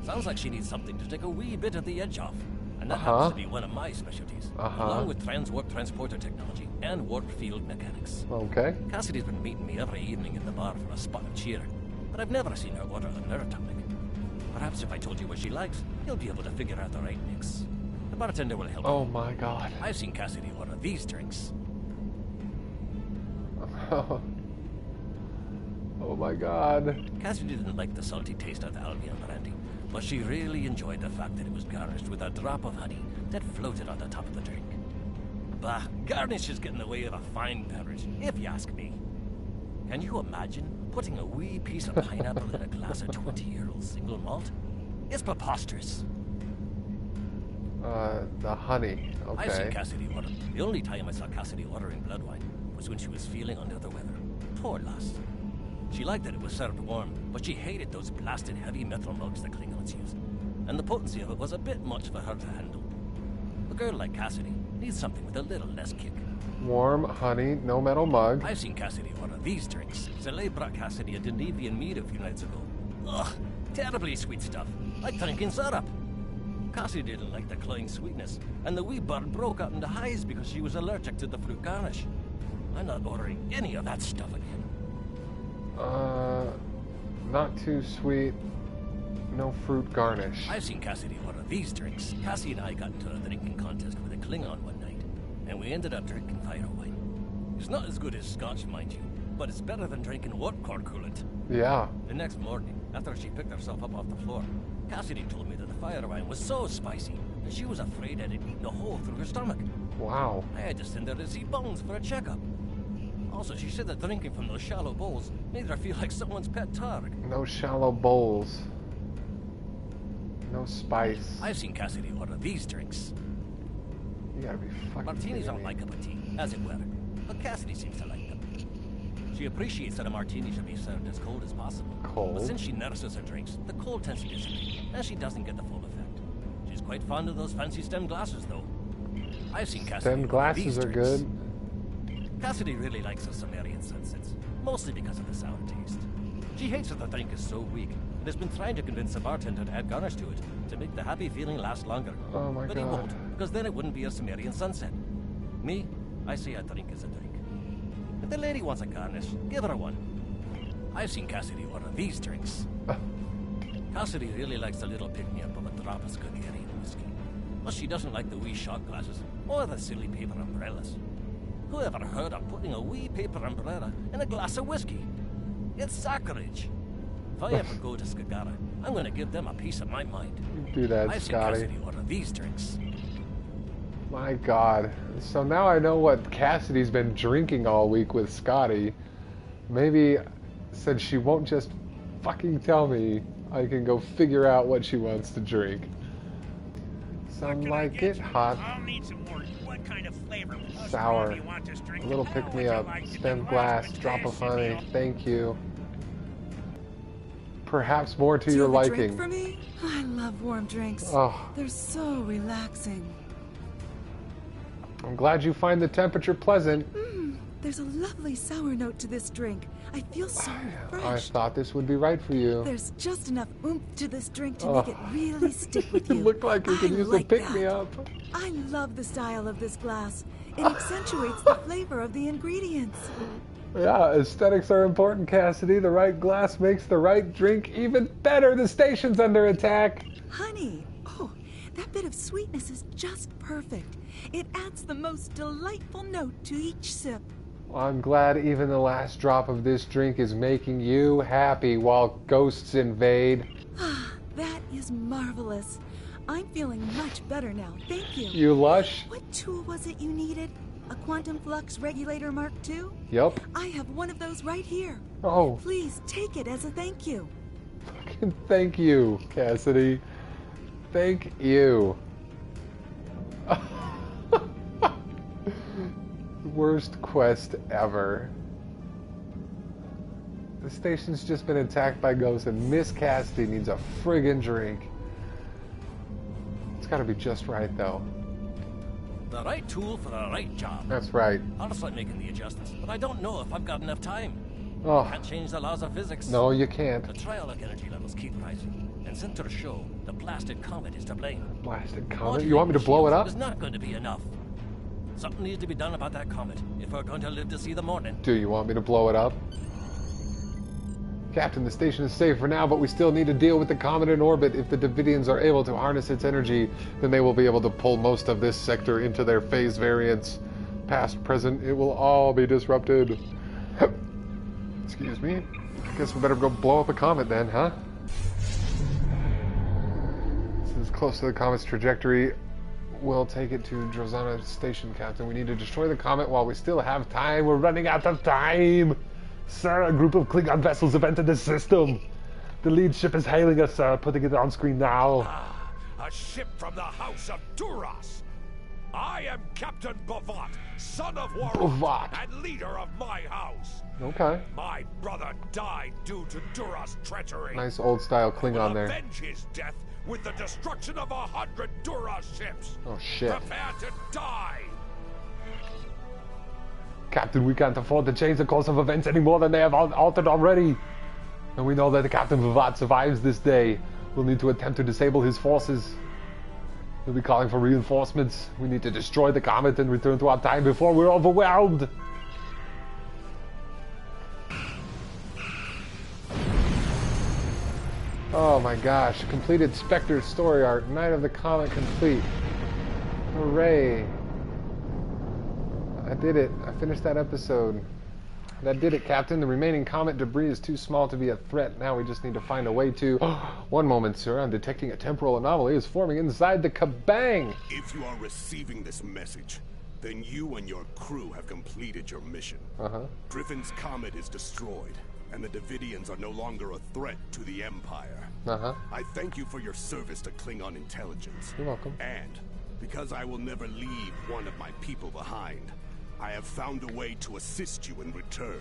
Sounds like she needs something to take a wee bit of the edge off. And that happens to be one of my specialties. Along with transwarp transporter technology and warp field mechanics. Okay. Cassidy's been meeting me every evening in the bar for a spot of cheer. But I've never seen her order the nerve tonic. Perhaps if I told you what she likes, you'll be able to figure out the right mix. bartender will help. Oh my god. I've seen Cassidy order these drinks. Oh my god. Cassidy didn't like the salty taste of the Albion brandy, but she really enjoyed the fact that it was garnished with a drop of honey that floated on the top of the drink. Bah, garnish is getting away with a fine beverage, if you ask me. Can you imagine putting a wee piece of pineapple in a glass of 20-year-old single malt? It's preposterous. The honey. Okay. I've seen Cassidy order. The only time I saw Cassidy ordering blood wine was when she was feeling under the weather. Poor lass. She liked that it was served warm, but she hated those blasted heavy metal mugs the Klingons used. And the potency of it was a bit much for her to handle. A girl like Cassidy needs something with a little less kick. Warm honey, no metal mug. I've seen Cassidy order these drinks. Zalay brought Cassidy a Devidian mead a few nights ago. Ugh, terribly sweet stuff, like drinking syrup. Cassidy didn't like the cloying sweetness, and the wee bird broke out into highs because she was allergic to the fruit garnish. I'm not ordering any of that stuff again. Not too sweet. No fruit garnish. I've seen Cassidy order these drinks. Cassie and I got into a drinking contest with a Klingon one night, and we ended up drinking fire wine. It's not as good as scotch, mind you, but it's better than drinking warp core coolant. Yeah. The next morning, after she picked herself up off the floor, Cassidy told me that the fire wine was so spicy that she was afraid it had eaten a hole through her stomach. Wow. I had to send her to see Bones for a checkup. Also, she said that drinking from those shallow bowls made her feel like someone's pet targ. No shallow bowls. No spice. I've seen Cassidy order these drinks. You gotta be fucking Martinis aren't me. my cup of tea, as it were, but Cassidy seems to like them. She appreciates that a martini should be served as cold as possible. Cold? But since she nurses her drinks, the cold tends to dissipate, and she doesn't get the full effect. She's quite fond of those fancy stem glasses, though. I've seen Cassidy Stem order glasses these are drinks. good. Cassidy really likes her Sumerian sunsets, mostly because of the sour taste. She hates that the drink is so weak, and has been trying to convince the bartender to add garnish to it, to make the happy feeling last longer. Oh my but god. he won't, because then it wouldn't be a Sumerian sunset. Me, I say a drink is a drink. If the lady wants a garnish, give her one. I've seen Cassidy order these drinks. Cassidy really likes the little pick-me-up of a drop of Skirmish whiskey. But she doesn't like the wee shot glasses, or the silly paper umbrellas. Who ever heard of putting a wee paper umbrella in a glass of whiskey? It's sacrilege. If I ever go to Skagara, I'm going to give them a piece of my mind. Do that, I've seen Scotty. Cassidy order these drinks. My god. So now I know what Cassidy's been drinking all week with Scotty. Maybe said she won't just fucking tell me. I can go figure out what she wants to drink. Some like it hot. I'll need some more. What kind of flavor? How strong Sour. do you want this drink? A little How pick would me you up. like to Stem be glass. last Drop of with honey. this, Thank you. Perhaps more to Do you your have a drink liking. for me? I love warm drinks. Oh. They're so relaxing. I'm glad you find the temperature pleasant. There's a lovely sour note to this drink. I feel so I refreshed. thought this would be right for you. There's just enough oomph to this drink to make it really stick with You you. look like you could use a like pick-me-up. I love the style of this glass. It accentuates the flavor of the ingredients. Yeah, aesthetics are important, Cassidy. The right glass makes the right drink even better. The station's under attack. Honey, oh, that bit of sweetness is just perfect. It adds the most delightful note to each sip. I'm glad even the last drop of this drink is making you happy while ghosts invade. That is marvelous. I'm feeling much better now, thank you. You lush? What tool was it you needed? A quantum flux regulator Mark II? Yep. I have one of those right here. Oh. Please take it as a thank you. Fucking thank you, Cassidy. Thank you. Worst quest ever. The station's just been attacked by ghosts and Miss Cassidy needs a friggin' drink. It's gotta be just right, though. The right tool for the right job. That's right. I'll start making the adjustments, but I don't know if I've got enough time. Oh. Can't change the laws of physics. No, you can't. The trialic energy levels keep rising, and center show the blasted comet is to blame. Blasted comet? You want me to blow it up? It's not going to be enough. Something needs to be done about that comet if we're going to live to see the morning. Do you want me to blow it up? Captain, the station is safe for now, but we still need to deal with the comet in orbit. If the Devidians are able to harness its energy, then they will be able to pull most of this sector into their phase variants. Past, present, it will all be disrupted. Excuse me. I guess we better go blow up a comet then, huh? This is close to the comet's trajectory. We'll take it to Drozana Station, Captain. We need to destroy the comet while we still have time. We're running out of time! Sir, a group of Klingon vessels have entered the system. The lead ship is hailing us, sir. Putting it on screen now. Ah, a ship from the house of Duras. I am Captain Bavat, son of Warok, and leader of my house. Okay. My brother died due to Duras' treachery. Nice old-style Klingon there. Avenge his death with the destruction of 100 Duras ships. Oh, shit. Prepare to die. Captain, we can't afford to change the course of events any more than they have altered already. And we know that Captain Vivat survives this day. We'll need to attempt to disable his forces. He'll be calling for reinforcements. We need to destroy the comet and return to our time before we're overwhelmed. Oh my gosh. Completed Spectres story arc. Night of the Comet complete. Hooray. I did it. I finished that episode. That did it, Captain. The remaining comet debris is too small to be a threat. Now we just need to find a way to... One moment, sir. I'm detecting a temporal anomaly is forming inside the kabang. If you are receiving this message, then you and your crew have completed your mission. Griffin's comet is destroyed, and the Devidians are no longer a threat to the Empire. I thank you for your service to Klingon intelligence. You're welcome. And because I will never leave one of my people behind, I have found a way to assist you in return.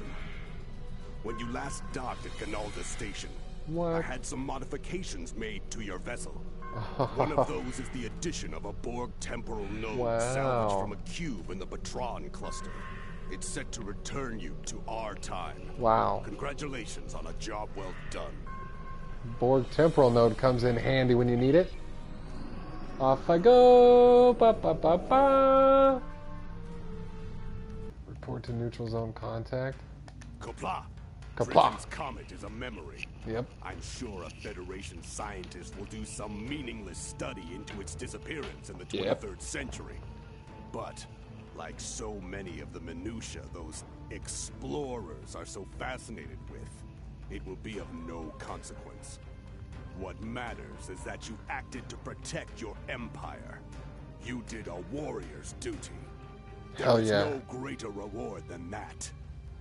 When you last docked at Ganalda Station, I had some modifications made to your vessel. One of those is the addition of a Borg temporal node salvaged from a cube in the Patron cluster. It's set to return you to our time. Wow. Congratulations on a job well done. Borg temporal node comes in handy when you need it. Off I go. Ba, ba, ba, ba. Report to neutral zone contact. Kopla. Kapla. Griffin's comet is a memory. Yep. I'm sure a Federation scientist will do some meaningless study into its disappearance in the 23rd century. But, like so many of the minutiae those explorers are so fascinated with, it will be of no consequence. What matters is that you acted to protect your empire. You did a warrior's duty. There is no greater reward than that.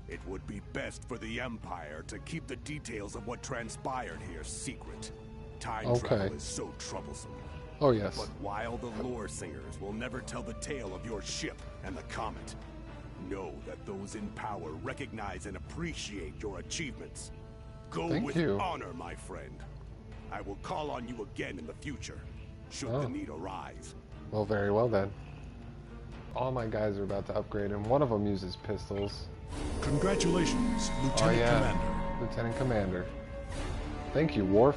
It would be best for the Empire to keep the details of what transpired here secret. Time travel is so troublesome. Oh, yes. But while the lore singers will never tell the tale of your ship and the comet, know that those in power recognize and appreciate your achievements. Go with honor, my friend. I will call on you again in the future, should the need arise. Well, very well then. All my guys are about to upgrade, and one of them uses pistols. Congratulations, Lieutenant Commander. Lieutenant Commander. Thank you, Worf.